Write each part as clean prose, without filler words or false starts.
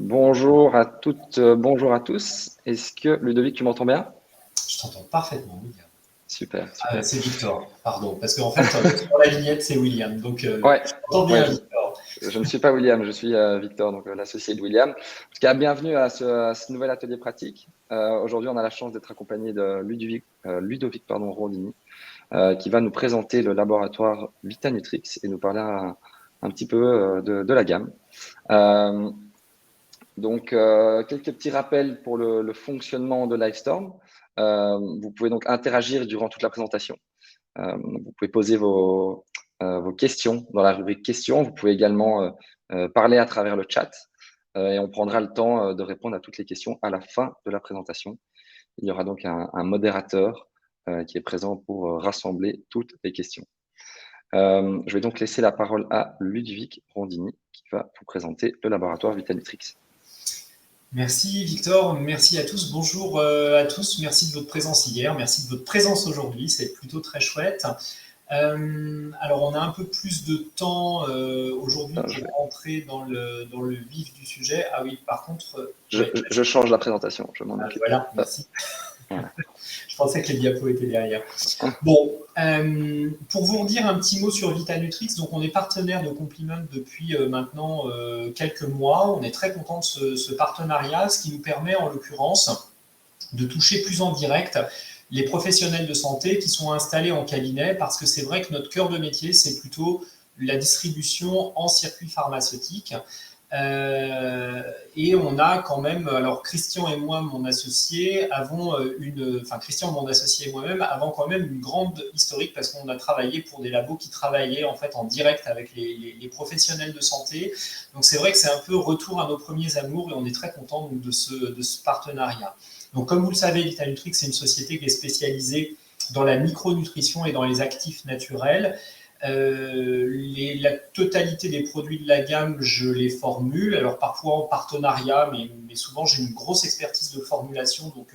Bonjour à toutes, bonjour à tous. Est-ce que Ludovic, tu m'entends bien? Je t'entends parfaitement, William. Super, Ah, super. c'est Victor, pardon, parce qu'en fait, sur la vignette, c'est William, donc Ouais, je t'entends ouais, bien, Victor. je ne suis pas William, je suis Victor, donc l'associé de William. En tout cas, bienvenue à ce nouvel atelier pratique. Aujourd'hui, on a la chance d'être accompagné de Ludovic pardon, Rondini, qui va nous présenter le laboratoire Vitanutrix et nous parler un petit peu de la gamme. Euh, quelques petits rappels pour le fonctionnement de Livestorm. Vous pouvez donc interagir durant toute la présentation. Vous pouvez poser vos questions dans la rubrique questions. Vous pouvez également parler à travers le chat et on prendra le temps de répondre à toutes les questions à la fin de la présentation. Il y aura donc un modérateur qui est présent pour rassembler toutes les questions. Je vais donc laisser la parole à Ludovic Rondini qui va vous présenter le laboratoire Vitanutrix. Merci, Victor. Merci à tous. Bonjour à tous. Merci de votre présence hier. Merci de votre présence aujourd'hui. C'est plutôt très chouette. Alors, on a un peu plus de temps aujourd'hui pour rentrer dans le vif du sujet. Ah oui, par contre, ouais, Je change la présentation, je m'en occupe. voilà, merci. Voilà. Je pensais que les diapos étaient derrière. Bon, pour vous redire un petit mot sur Vitanutrix, donc on est partenaire de Compliment depuis maintenant quelques mois. On est très content de ce partenariat, ce qui nous permet en l'occurrence de toucher plus en direct les professionnels de santé qui sont installés en cabinet, parce que c'est vrai que notre cœur de métier, c'est plutôt la distribution en circuit pharmaceutique. Et on a quand même, alors Christian et moi, mon associé, Christian, mon associé et moi-même, avons quand même une grande historique parce qu'on a travaillé pour des labos qui travaillaient en fait en direct avec les professionnels de santé. Donc c'est vrai que c'est un peu retour à nos premiers amours et on est très content de ce partenariat. Donc comme vous le savez, Vitanutrix, c'est une société qui est spécialisée dans la micronutrition et dans les actifs naturels. La totalité des produits de la gamme, je les formule, alors parfois en partenariat, mais souvent j'ai une grosse expertise de formulation, donc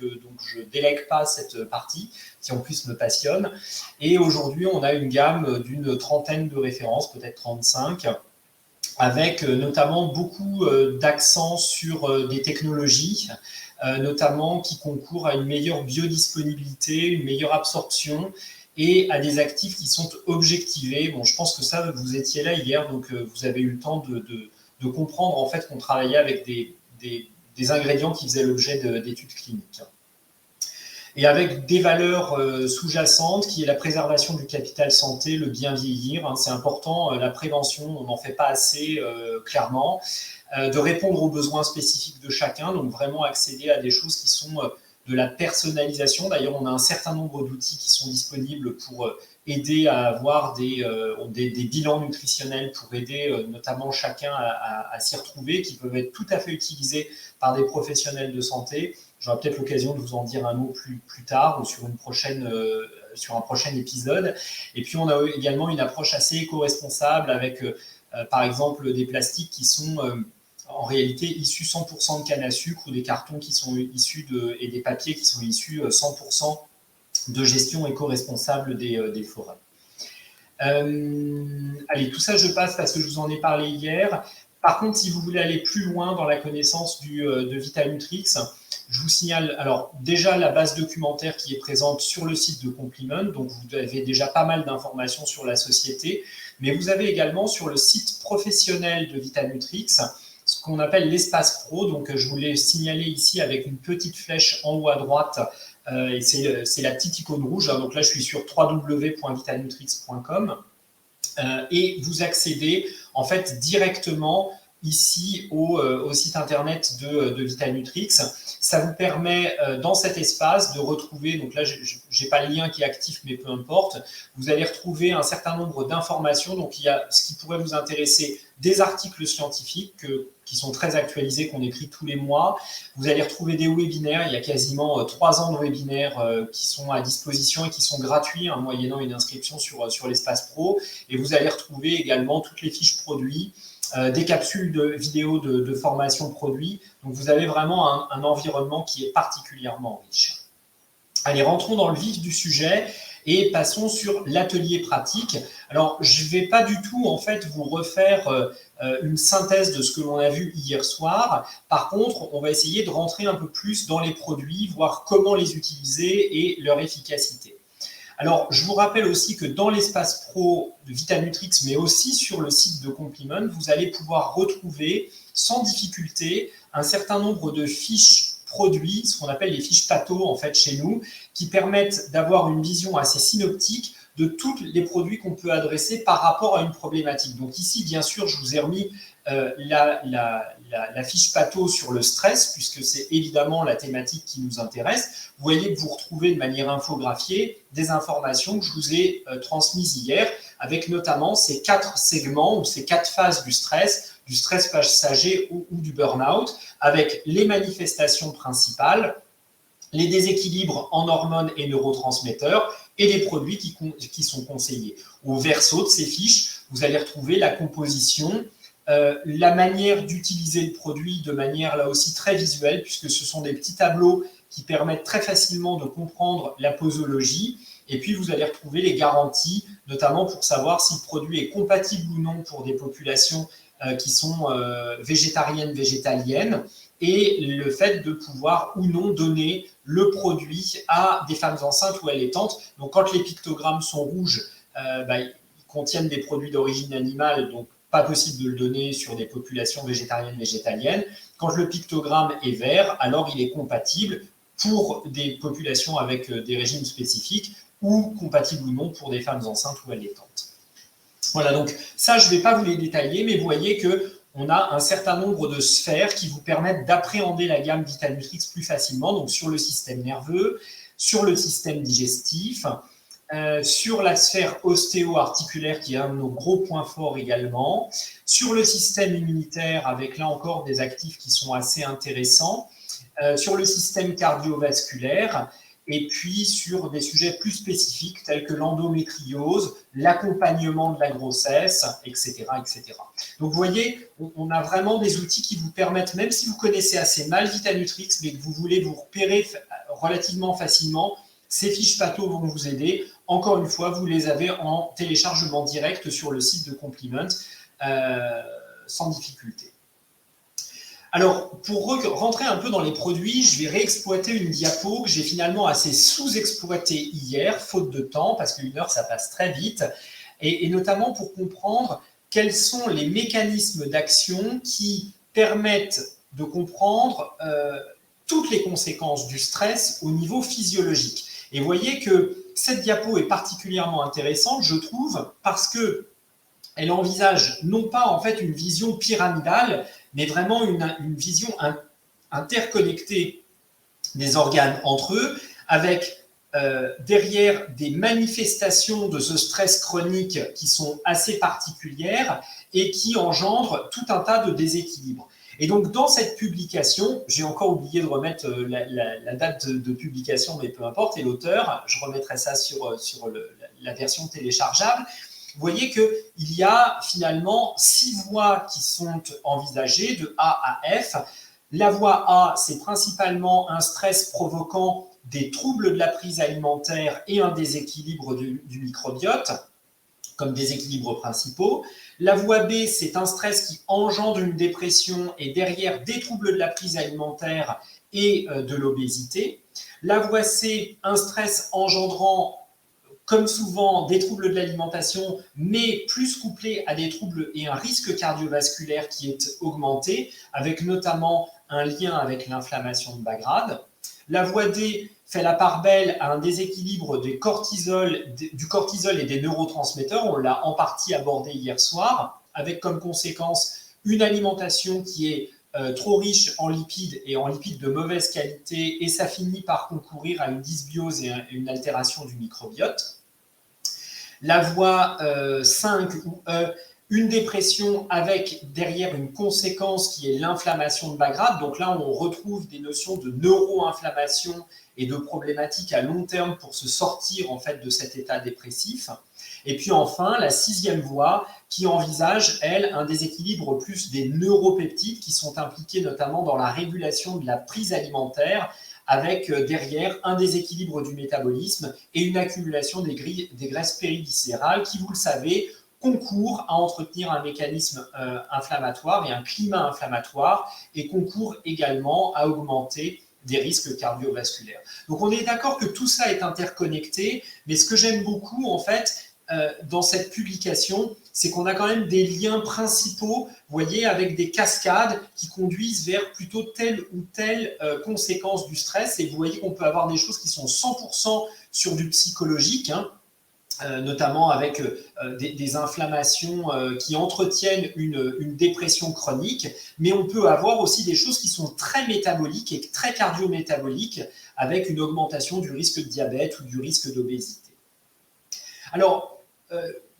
je délègue pas cette partie, qui en plus me passionne. Et aujourd'hui, on a une gamme d'une trentaine de références, peut-être 35, avec notamment beaucoup d'accents sur des technologies, notamment qui concourent à une meilleure biodisponibilité, une meilleure absorption et à des actifs qui sont objectivés. Bon, je pense que ça, vous étiez là hier, donc vous avez eu le temps de comprendre en fait qu'on travaillait avec des ingrédients qui faisaient l'objet d'études cliniques. Et avec des valeurs sous-jacentes, qui est la préservation du capital santé, le bien vieillir. Hein, c'est important, la prévention, on n'en fait pas assez clairement. De répondre aux besoins spécifiques de chacun, donc vraiment accéder à des choses qui sont de la personnalisation. D'ailleurs, on a un certain nombre d'outils qui sont disponibles pour aider à avoir des bilans nutritionnels, pour aider notamment chacun à s'y retrouver, qui peuvent être tout à fait utilisés par des professionnels de santé. J'aurai peut-être l'occasion de vous en dire un mot plus tard ou sur un prochain épisode. Et puis, on a également une approche assez éco-responsable avec, par exemple, des plastiques qui sont en réalité issus 100% de canne à sucre ou des cartons qui sont issus et des papiers qui sont issus 100% de gestion éco-responsable des forêts. Allez, tout ça, je passe parce que je vous en ai parlé hier. Par contre, si vous voulez aller plus loin dans la connaissance de Vitanutrix, je vous signale alors déjà la base documentaire qui est présente sur le site de Compliment, donc vous avez déjà pas mal d'informations sur la société, mais vous avez également sur le site professionnel de Vitanutrix ce qu'on appelle l'espace pro, donc je vous l'ai signalé ici avec une petite flèche en haut à droite, et c'est la petite icône rouge, hein, donc là je suis sur www.vitanutrix.com, et vous accédez en fait directement ici au site internet de Vitanutrix. Ça vous permet dans cet espace de retrouver, donc là je n'ai pas le lien qui est actif mais peu importe, vous allez retrouver un certain nombre d'informations, donc il y a ce qui pourrait vous intéresser, des articles scientifiques qui sont très actualisés, qu'on écrit tous les mois. Vous allez retrouver des webinaires, il y a quasiment 3 ans de webinaires qui sont à disposition et qui sont gratuits, hein, moyennant une inscription sur l'espace pro. Et vous allez retrouver également toutes les fiches produits, des capsules de vidéos de formation produits. Donc vous avez vraiment un environnement qui est particulièrement riche. Allez, rentrons dans le vif du sujet. Et passons sur l'atelier pratique. Alors, je ne vais pas du tout en fait vous refaire une synthèse de ce que l'on a vu hier soir. Par contre, on va essayer de rentrer un peu plus dans les produits, voir comment les utiliser et leur efficacité. Alors, je vous rappelle aussi que dans l'espace pro de Vitanutrix, mais aussi sur le site de Compliment, vous allez pouvoir retrouver sans difficulté un certain nombre de fiches produits, ce qu'on appelle les fiches PATO en fait chez nous, qui permettent d'avoir une vision assez synoptique de tous les produits qu'on peut adresser par rapport à une problématique. Donc ici, bien sûr, je vous ai remis la fiche PATO sur le stress, puisque c'est évidemment la thématique qui nous intéresse. Vous voyez que vous retrouvez de manière infographiée des informations que je vous ai transmises hier, avec notamment ces 4 segments ou ces 4 phases du stress passager ou du burn-out, avec les manifestations principales, les déséquilibres en hormones et neurotransmetteurs et les produits qui sont conseillés. Au verso de ces fiches, vous allez retrouver la composition, la manière d'utiliser le produit de manière là aussi très visuelle, puisque ce sont des petits tableaux qui permettent très facilement de comprendre la posologie. Et puis, vous allez retrouver les garanties, notamment pour savoir si le produit est compatible ou non pour des populations qui sont végétariennes, végétaliennes, et le fait de pouvoir ou non donner le produit à des femmes enceintes ou allaitantes. Donc, quand les pictogrammes sont rouges, ils contiennent des produits d'origine animale, donc pas possible de le donner sur des populations végétariennes, végétaliennes. Quand le pictogramme est vert, alors il est compatible pour des populations avec des régimes spécifiques ou compatible ou non pour des femmes enceintes ou allaitantes. Voilà, donc ça, je ne vais pas vous les détailler, mais vous voyez qu'on a un certain nombre de sphères qui vous permettent d'appréhender la gamme Vitanutrix plus facilement, donc sur le système nerveux, sur le système digestif, sur la sphère ostéo-articulaire qui est un de nos gros points forts également, sur le système immunitaire avec là encore des actifs qui sont assez intéressants, sur le système cardiovasculaire, et puis sur des sujets plus spécifiques tels que l'endométriose, l'accompagnement de la grossesse, etc., etc. Donc vous voyez, on a vraiment des outils qui vous permettent, même si vous connaissez assez mal Vitanutrix, mais que vous voulez vous repérer relativement facilement, ces fiches PATO vont vous aider. Encore une fois, vous les avez en téléchargement direct sur le site de Compliment, sans difficulté. Alors, pour rentrer un peu dans les produits, je vais réexploiter une diapo que j'ai finalement assez sous-exploitée hier, faute de temps, parce qu'une heure, ça passe très vite, et notamment pour comprendre quels sont les mécanismes d'action qui permettent de comprendre toutes les conséquences du stress au niveau physiologique. Et vous voyez que cette diapo est particulièrement intéressante, je trouve, parce qu'elle envisage non pas en fait une vision pyramidale, mais vraiment une vision interconnectée des organes entre eux, avec derrière des manifestations de ce stress chronique qui sont assez particulières et qui engendrent tout un tas de déséquilibres. Et donc, dans cette publication, j'ai encore oublié de remettre la date de publication, mais peu importe, et l'auteur, je remettrai ça sur la version téléchargeable. Vous voyez qu'il y a finalement 6 voies qui sont envisagées de A à F. La voie A, c'est principalement un stress provoquant des troubles de la prise alimentaire et un déséquilibre du microbiote, comme déséquilibres principaux. La voie B, c'est un stress qui engendre une dépression et derrière des troubles de la prise alimentaire et de l'obésité. La voie C, un stress engendrant comme souvent des troubles de l'alimentation, mais plus couplés à des troubles et un risque cardiovasculaire qui est augmenté, avec notamment un lien avec l'inflammation de bas grade. La voie D fait la part belle à un déséquilibre du cortisol et des neurotransmetteurs. On l'a en partie abordé hier soir, avec comme conséquence une alimentation qui est trop riche en lipides et en lipides de mauvaise qualité, et ça finit par concourir à une dysbiose et une altération du microbiote. La voie 5 ou E, une dépression avec derrière une conséquence qui est l'inflammation de bas grade. Donc là, on retrouve des notions de neuro-inflammation et de problématiques à long terme pour se sortir en fait de cet état dépressif. Et puis enfin, la 6e voie qui envisage, elle, un déséquilibre plus des neuropeptides qui sont impliqués notamment dans la régulation de la prise alimentaire, avec derrière un déséquilibre du métabolisme et une accumulation des graisses périviscérales qui, vous le savez, concourent à entretenir un mécanisme inflammatoire et un climat inflammatoire et concourent également à augmenter des risques cardiovasculaires. Donc on est d'accord que tout ça est interconnecté, mais ce que j'aime beaucoup en fait dans cette publication, c'est qu'on a quand même des liens principaux, vous voyez, avec des cascades qui conduisent vers plutôt telle ou telle conséquence du stress. Et vous voyez qu'on peut avoir des choses qui sont 100% sur du psychologique, hein, notamment avec des inflammations qui entretiennent une dépression chronique, mais on peut avoir aussi des choses qui sont très métaboliques et très cardiométaboliques, avec une augmentation du risque de diabète ou du risque d'obésité. Alors,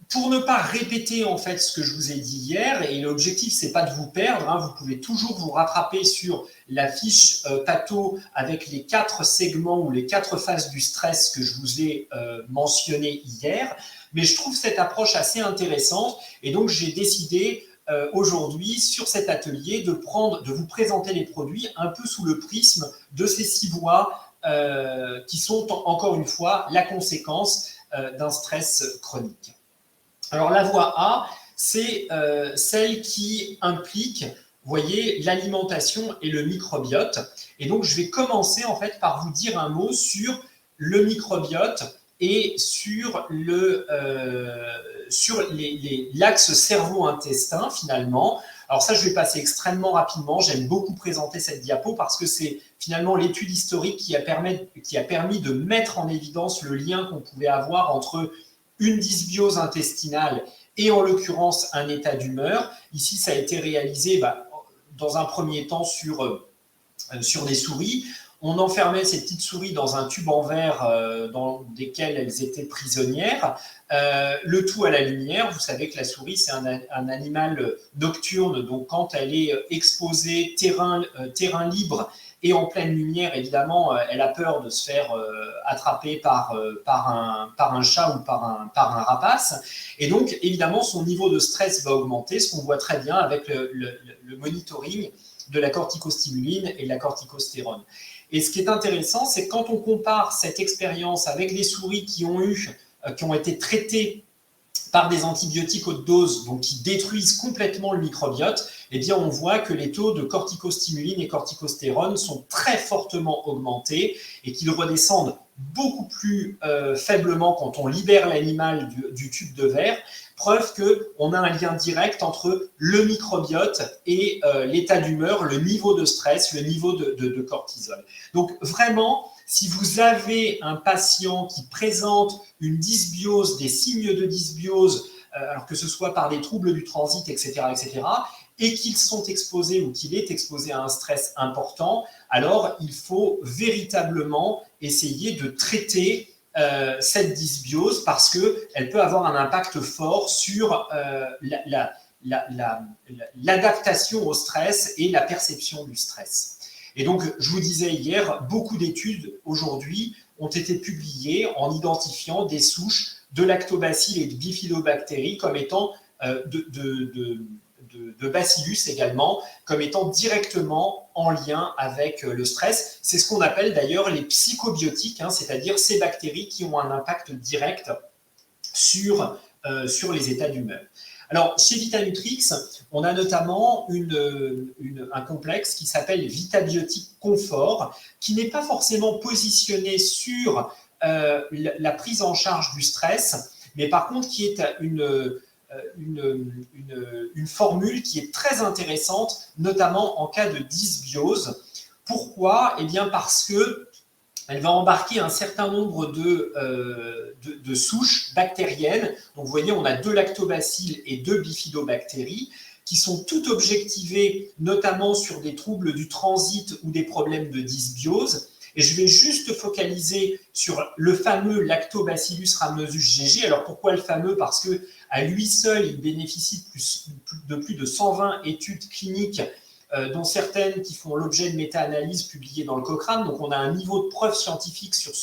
pour ne pas répéter en fait ce que je vous ai dit hier, et l'objectif c'est pas de vous perdre, hein, vous pouvez toujours vous rattraper sur la fiche Pato avec les 4 segments ou les 4 phases du stress que je vous ai mentionné hier, mais je trouve cette approche assez intéressante et donc j'ai décidé aujourd'hui sur cet atelier de vous présenter les produits un peu sous le prisme de ces 6 voies qui sont encore une fois la conséquence d'un stress chronique. Alors la voie A, c'est celle qui implique, vous voyez, l'alimentation et le microbiote. Et donc je vais commencer en fait par vous dire un mot sur le microbiote et sur l'axe cerveau-intestin finalement. Alors ça, je vais passer extrêmement rapidement. J'aime beaucoup présenter cette diapo parce que c'est finalement l'étude historique qui a permis de mettre en évidence le lien qu'on pouvait avoir entre une dysbiose intestinale et en l'occurrence un état d'humeur. Ici, ça a été réalisé dans un premier temps sur des souris. On enfermait ces petites souris dans un tube en verre dans lesquels elles étaient prisonnières, le tout à la lumière. Vous savez que la souris, c'est un animal nocturne, donc quand elle est exposée terrain libre et en pleine lumière, évidemment, elle a peur de se faire attraper par un chat ou par un rapace. Et donc, évidemment, son niveau de stress va augmenter, ce qu'on voit très bien avec le monitoring de la corticostimuline et de la corticostérone. Et ce qui est intéressant, c'est que quand on compare cette expérience avec les souris qui ont été traitées par des antibiotiques haute dose, donc qui détruisent complètement le microbiote, eh bien on voit que les taux de corticostimuline et corticostérone sont très fortement augmentés et qu'ils redescendent beaucoup plus faiblement quand on libère l'animal du tube de verre. Preuve qu'on a un lien direct entre le microbiote et l'état d'humeur, le niveau de stress, le niveau de cortisol. Donc vraiment, si vous avez un patient qui présente une dysbiose, des signes de dysbiose, alors que ce soit par des troubles du transit, etc., et qu'ils sont exposés ou qu'il est exposé à un stress important, alors il faut véritablement essayer de traiter cette dysbiose parce qu'elle peut avoir un impact fort sur l'adaptation au stress et la perception du stress. Et donc, je vous disais hier, beaucoup d'études aujourd'hui ont été publiées en identifiant des souches de lactobacilles et de bifidobactéries comme étant de bacillus également, comme étant directement en lien avec le stress. C'est ce qu'on appelle d'ailleurs les psychobiotiques, hein, c'est-à-dire ces bactéries qui ont un impact direct sur les états d'humeur. Alors, chez Vitanutrix, on a notamment un complexe qui s'appelle Vitabiotique Confort, qui n'est pas forcément positionné sur la prise en charge du stress, mais par contre qui est une formule qui est très intéressante, notamment en cas de dysbiose. Pourquoi ? Eh bien parce qu'elle va embarquer un certain nombre de souches bactériennes. Donc vous voyez, on a 2 lactobacilles et 2 bifidobactéries qui sont toutes objectivées, notamment sur des troubles du transit ou des problèmes de dysbiose. Et je vais juste focaliser sur le fameux Lactobacillus rhamnosus GG. Alors pourquoi le fameux ? Parce qu'à lui seul, il bénéficie de plus de 120 études cliniques, dont certaines qui font l'objet de méta-analyses publiées dans le Cochrane. Donc on a un niveau de preuve scientifique sur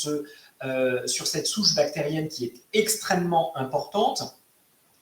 cette souche bactérienne qui est extrêmement importante.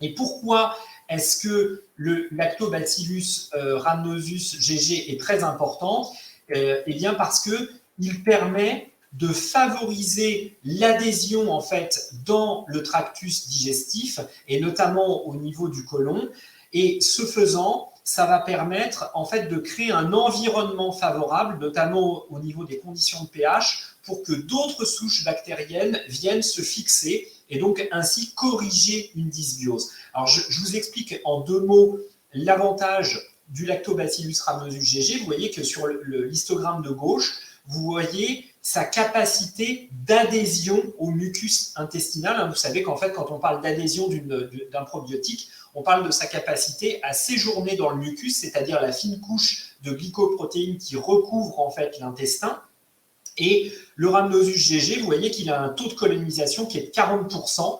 Et pourquoi est-ce que le Lactobacillus rhamnosus GG est très important ? Eh bien parce que il permet de favoriser l'adhésion en fait dans le tractus digestif et notamment au niveau du côlon. Et ce faisant, ça va permettre en fait de créer un environnement favorable, notamment au niveau des conditions de pH, pour que d'autres souches bactériennes viennent se fixer et donc ainsi corriger une dysbiose. Alors je vous explique en 2 mots l'avantage du Lactobacillus rhamnosus GG. Vous voyez que sur l'histogramme de gauche, vous voyez sa capacité d'adhésion au mucus intestinal. Vous savez qu'en fait, quand on parle d'adhésion d'un probiotique, on parle de sa capacité à séjourner dans le mucus, c'est-à-dire la fine couche de glycoprotéines qui recouvre en fait l'intestin. Et le Rhamnosus GG, vous voyez qu'il a un taux de colonisation qui est de 40%.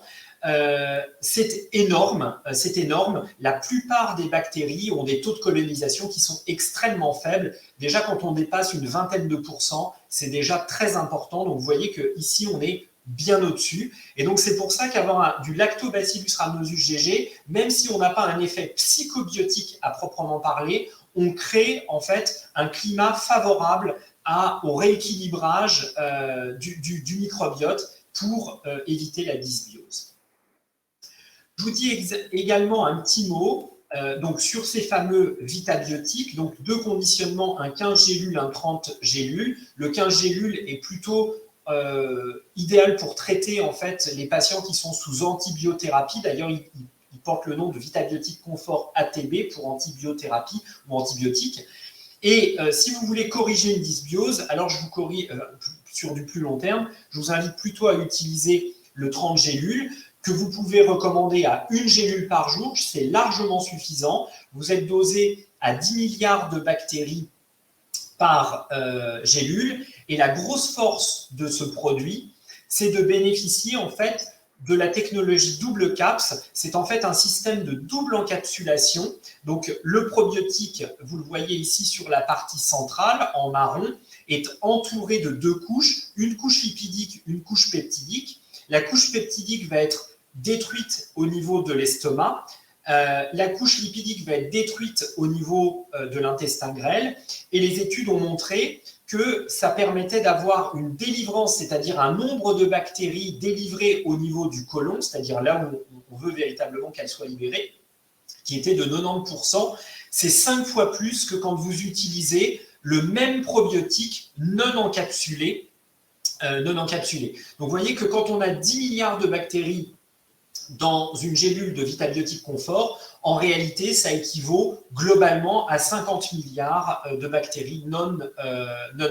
C'est énorme, c'est énorme. La plupart des bactéries ont des taux de colonisation qui sont extrêmement faibles. Déjà, quand on dépasse une vingtaine de pourcents, c'est déjà très important. Donc, vous voyez qu'ici, on est bien au-dessus. Et donc, c'est pour ça qu'avoir du Lactobacillus rhamnosus GG, même si on n'a pas un effet psychobiotique à proprement parler, on crée en fait un climat favorable au rééquilibrage du microbiote pour éviter la dysbiose. Je vous dis également un petit mot donc sur ces fameux vitabiotiques, donc 2 conditionnements, un 15 gélules, un 30 gélules. Le 15 gélules est plutôt idéal pour traiter en fait les patients qui sont sous antibiothérapie. D'ailleurs, il porte le nom de Vitabiotique Confort ATB pour antibiothérapie ou antibiotique. Et si vous voulez corriger une dysbiose, alors je vous corrige sur du plus long terme, je vous invite plutôt à utiliser le 30 gélules que vous pouvez recommander à 1 gélule par jour, c'est largement suffisant. Vous êtes dosé à 10 milliards de bactéries par gélule. Et la grosse force de ce produit, c'est de bénéficier en fait de la technologie double caps. C'est en fait un système de double encapsulation. Donc le probiotique, vous le voyez ici sur la partie centrale en marron, est entouré de 2 couches, une couche lipidique, une couche peptidique. La couche peptidique va être détruite au niveau de l'estomac. La couche lipidique va être détruite au niveau de l'intestin grêle. Et les études ont montré que ça permettait d'avoir une délivrance, c'est-à-dire un nombre de bactéries délivrées au niveau du côlon, c'est-à-dire là où on veut véritablement qu'elles soient libérées, qui était de 90%. C'est 5 fois plus que quand vous utilisez le même probiotique non encapsulé. Donc vous voyez que quand on a 10 milliards de bactéries dans une gélule de Vitabiotique Confort, en réalité, ça équivaut globalement à 50 milliards de bactéries non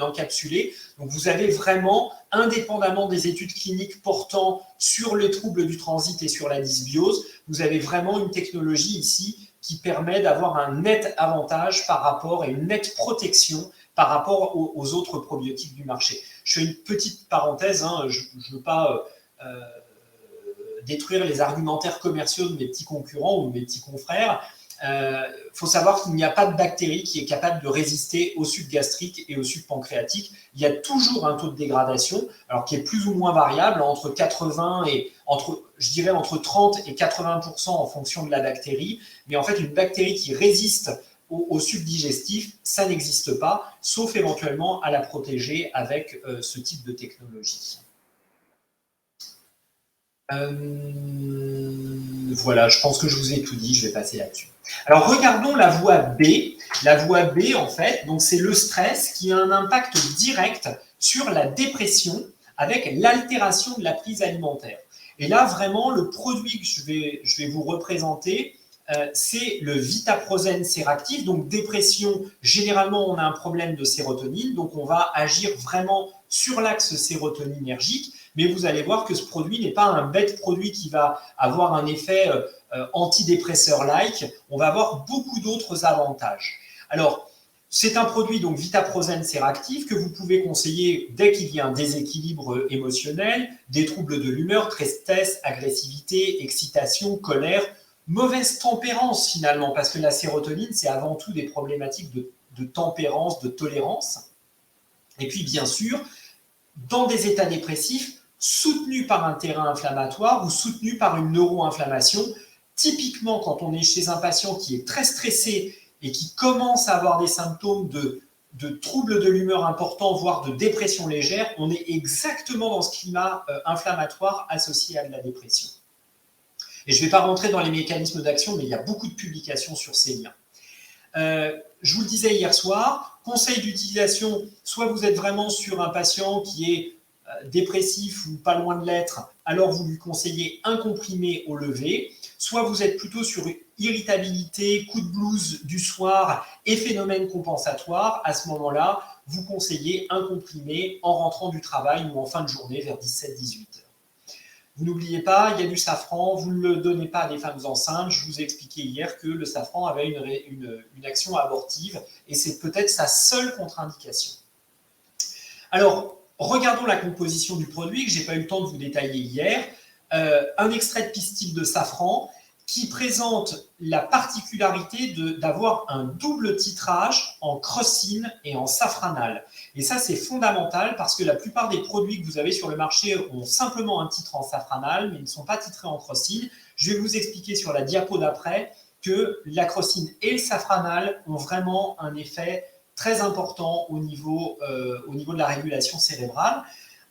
encapsulées. Donc, vous avez vraiment, indépendamment des études cliniques portant sur les troubles du transit et sur la dysbiose, vous avez vraiment une technologie ici qui permet d'avoir un net avantage par rapport et une nette protection par rapport aux autres probiotiques du marché. Je fais une petite parenthèse, je ne veux pas détruire les argumentaires commerciaux de mes petits concurrents ou de mes petits confrères. Faut savoir qu'il n'y a pas de bactérie qui est capable de résister au suc gastrique et au suc pancréatique. Il y a toujours un taux de dégradation, alors qui est plus ou moins variable, entre 80 et je dirais entre 30 et 80% en fonction de la bactérie. Mais en fait, une bactérie qui résiste au suc digestif, ça n'existe pas, sauf éventuellement à la protéger avec ce type de technologie. Voilà, je pense que je vous ai tout dit, je vais passer là-dessus. Alors, regardons la voie B. La voie B, en fait, donc c'est le stress qui a un impact direct sur la dépression avec l'altération de la prise alimentaire. Et là, vraiment, le produit que je vais vous représenter, c'est le Vitaprozène séractif. Donc, dépression, généralement, on a un problème de sérotonine, donc on va agir vraiment sur l'axe sérotoninergique. Mais vous allez voir que ce produit n'est pas un bête produit qui va avoir un effet antidépresseur-like. On va avoir beaucoup d'autres avantages. Alors, c'est un produit, donc Vitaprozène séractif, que vous pouvez conseiller dès qu'il y a un déséquilibre émotionnel, des troubles de l'humeur, tristesse, agressivité, excitation, colère, mauvaise tempérance finalement, parce que la sérotonine, c'est avant tout des problématiques de tempérance, de tolérance. Et puis, bien sûr, dans des états dépressifs, soutenu par un terrain inflammatoire ou soutenu par une neuroinflammation. Typiquement, quand on est chez un patient qui est très stressé et qui commence à avoir des symptômes de de troubles de l'humeur importants, voire de dépression légère, on est exactement dans ce climat inflammatoire associé à de la dépression. Et je ne vais pas rentrer dans les mécanismes d'action, mais il y a beaucoup de publications sur ces liens. Je vous le disais hier soir, conseil d'utilisation, soit vous êtes vraiment sur un patient qui est dépressif ou pas loin de l'être, alors vous lui conseillez un comprimé au lever, soit vous êtes plutôt sur irritabilité, coup de blues du soir et phénomène compensatoire, à ce moment-là, vous conseillez un comprimé en rentrant du travail ou en fin de journée vers 17-18 heures. Vous n'oubliez pas, il y a du safran, vous ne le donnez pas à des femmes enceintes. Je vous ai expliqué hier que le safran avait une action abortive et c'est peut-être sa seule contre-indication. Alors, regardons la composition du produit que je n'ai pas eu le temps de vous détailler hier. Un extrait de pistil de safran qui présente la particularité d'avoir un double titrage en crocine et en safranal. Et ça, c'est fondamental parce que la plupart des produits que vous avez sur le marché ont simplement un titre en safranal, mais ils ne sont pas titrés en crocine. Je vais vous expliquer sur la diapo d'après que la crocine et le safranal ont vraiment un effet très important au niveau de la régulation cérébrale.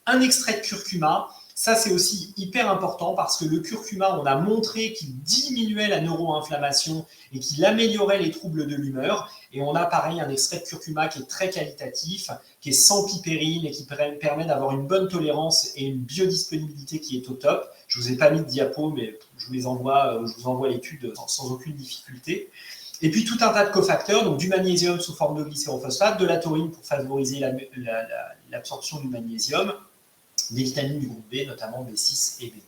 Un extrait de curcuma, ça c'est aussi hyper important parce que le curcuma, on a montré qu'il diminuait la neuroinflammation et qu'il améliorait les troubles de l'humeur. Et on a pareil un extrait de curcuma qui est très qualitatif, qui est sans pipérine et qui permet d'avoir une bonne tolérance et une biodisponibilité qui est au top. Je ne vous ai pas mis de diapo, mais je vous envoie l'étude sans aucune difficulté. Et puis tout un tas de cofacteurs, donc du magnésium sous forme de glycérophosphate, de la taurine pour favoriser l'absorption du magnésium, des vitamines du groupe B, notamment B6 et B9.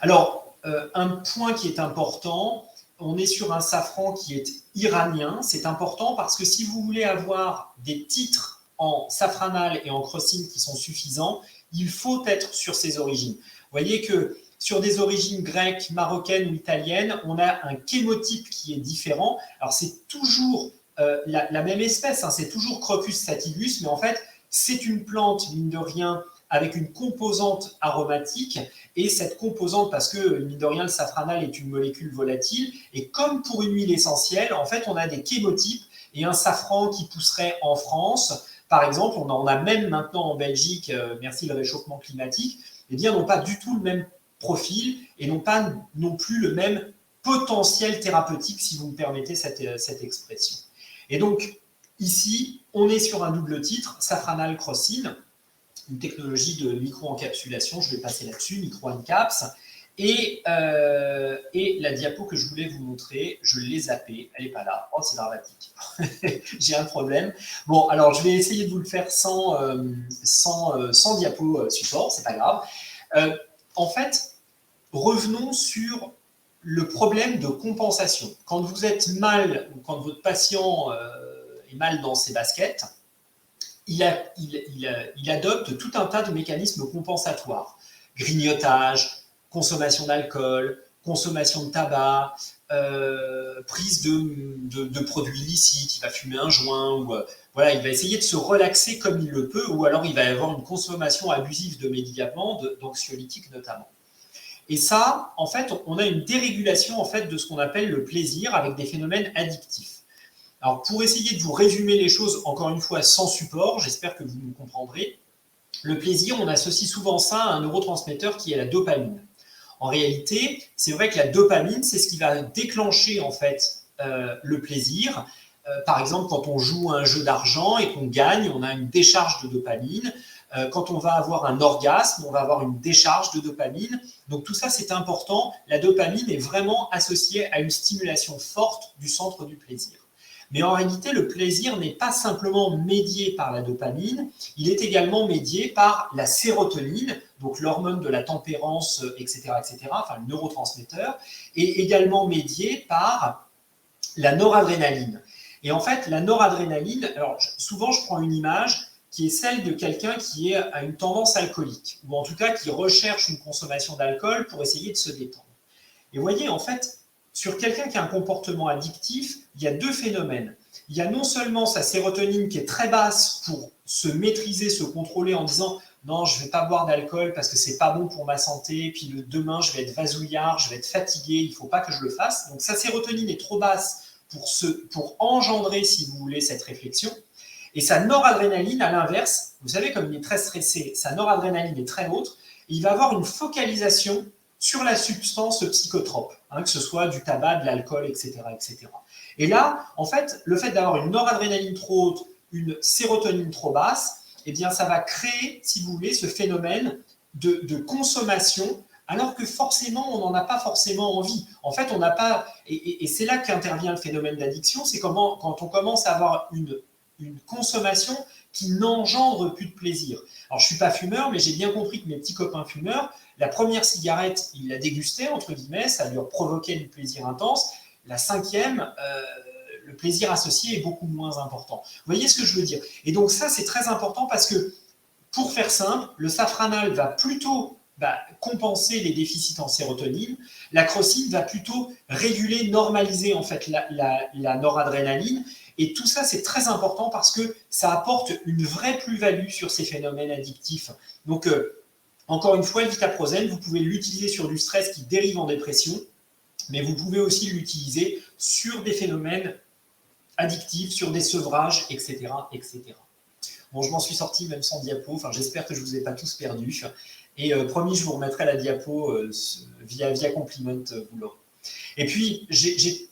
Alors, un point qui est important, on est sur un safran qui est iranien. C'est important parce que si vous voulez avoir des titres en safranal et en crocine qui sont suffisants, il faut être sur ces origines. Vous voyez que sur des origines grecques, marocaines ou italiennes, on a un chémotype qui est différent. Alors, c'est toujours la même espèce, hein, c'est toujours Crocus sativus, mais en fait, c'est une plante, mine de rien, avec une composante aromatique. Et cette composante, parce que, mine de rien, le safranal est une molécule volatile, et comme pour une huile essentielle, en fait, on a des chémotypes et un safran qui pousserait en France. Par exemple, on en a même maintenant en Belgique, merci le réchauffement climatique, eh bien, n'ont pas du tout le même profil et n'ont pas non plus le même potentiel thérapeutique, si vous me permettez cette expression. Et donc, ici, on est sur un double titre, safranal crocine, une technologie de micro-encapsulation, je vais passer là-dessus, micro-encaps, et la diapo que je voulais vous montrer, je l'ai zappée, elle n'est pas là, oh c'est dramatique, j'ai un problème. Bon, alors je vais essayer de vous le faire sans diapo support, c'est pas grave. En fait, revenons sur le problème de compensation. Quand vous êtes mal, ou quand votre patient est mal dans ses baskets, il adopte tout un tas de mécanismes compensatoires. Grignotage, consommation d'alcool, consommation de tabac, prise de produits illicites, il va fumer un joint, ou voilà, il va essayer de se relaxer comme il le peut, ou alors il va avoir une consommation abusive de médicaments, d'anxiolytiques notamment. Et ça, en fait, on a une dérégulation en fait, de ce qu'on appelle le plaisir avec des phénomènes addictifs. Alors, pour essayer de vous résumer les choses, encore une fois, sans support, j'espère que vous me comprendrez, le plaisir, on associe souvent ça à un neurotransmetteur qui est la dopamine. En réalité, c'est vrai que la dopamine, c'est ce qui va déclencher en fait le plaisir. Par exemple, quand on joue à un jeu d'argent et qu'on gagne, on a une décharge de dopamine. Quand on va avoir un orgasme, on va avoir une décharge de dopamine. Donc tout ça, c'est important. La dopamine est vraiment associée à une stimulation forte du centre du plaisir. Mais en réalité, le plaisir n'est pas simplement médié par la dopamine, il est également médié par la sérotonine, donc l'hormone de la tempérance, etc., enfin le neurotransmetteur, et également médié par la noradrénaline. Et en fait, la noradrénaline, alors souvent je prends une image qui est celle de quelqu'un qui a une tendance alcoolique, ou en tout cas qui recherche une consommation d'alcool pour essayer de se détendre. Et vous voyez, en fait, sur quelqu'un qui a un comportement addictif, il y a deux phénomènes. Il y a non seulement sa sérotonine qui est très basse pour se maîtriser, se contrôler en disant « non, je ne vais pas boire d'alcool parce que ce n'est pas bon pour ma santé, puis demain je vais être vasouillard, je vais être fatigué, il ne faut pas que je le fasse ». Donc sa sérotonine est trop basse pour engendrer, si vous voulez, cette réflexion. Et sa noradrénaline, à l'inverse, vous savez, comme il est très stressé, sa noradrénaline est très haute, il va avoir une focalisation sur la substance psychotrope, que ce soit du tabac, de l'alcool, etc., etc. Et là, en fait, le fait d'avoir une noradrénaline trop haute, une sérotonine trop basse, eh bien, ça va créer, si vous voulez, ce phénomène de consommation, alors que forcément, on n'en a pas forcément envie. En fait, on n'a pas... Et c'est là qu'intervient le phénomène d'addiction, c'est quand on commence à avoir une consommation qui n'engendre plus de plaisir. Alors, je ne suis pas fumeur, mais j'ai bien compris que mes petits copains fumeurs, la première cigarette, ils la dégustaient, entre guillemets, ça leur provoquait du plaisir intense. La cinquième, le plaisir associé est beaucoup moins important. Vous voyez ce que je veux dire? Et donc ça, c'est très important parce que, pour faire simple, le safranal va plutôt compenser les déficits en sérotonine, la crocine va plutôt réguler, normaliser en fait la noradrénaline. Et tout ça, c'est très important parce que ça apporte une vraie plus-value sur ces phénomènes addictifs. Donc, encore une fois, le vitaprozène, vous pouvez l'utiliser sur du stress qui dérive en dépression, mais vous pouvez aussi l'utiliser sur des phénomènes addictifs, sur des sevrages, etc., etc. Bon, je m'en suis sorti même sans diapo. Enfin, j'espère que je ne vous ai pas tous perdus. Et promis, je vous remettrai la diapo via Compliment, vous l'aurez. Et puis, j'ai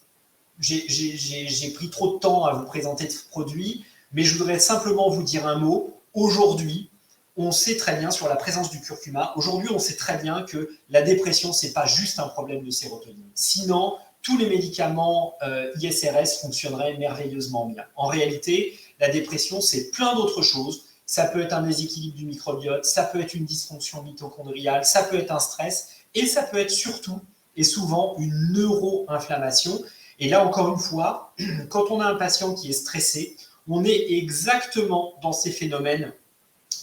pris trop de temps à vous présenter ce produit, mais je voudrais simplement vous dire un mot. Aujourd'hui, on sait très bien sur la présence du curcuma, aujourd'hui, on sait très bien que la dépression, ce n'est pas juste un problème de sérotonine. Sinon, tous les médicaments ISRS fonctionneraient merveilleusement bien. En réalité, la dépression, c'est plein d'autres choses. Ça peut être un déséquilibre du microbiote, ça peut être une dysfonction mitochondriale, ça peut être un stress, et ça peut être surtout et souvent une neuro-inflammation. Et là, encore une fois, quand on a un patient qui est stressé, on est exactement dans ces phénomènes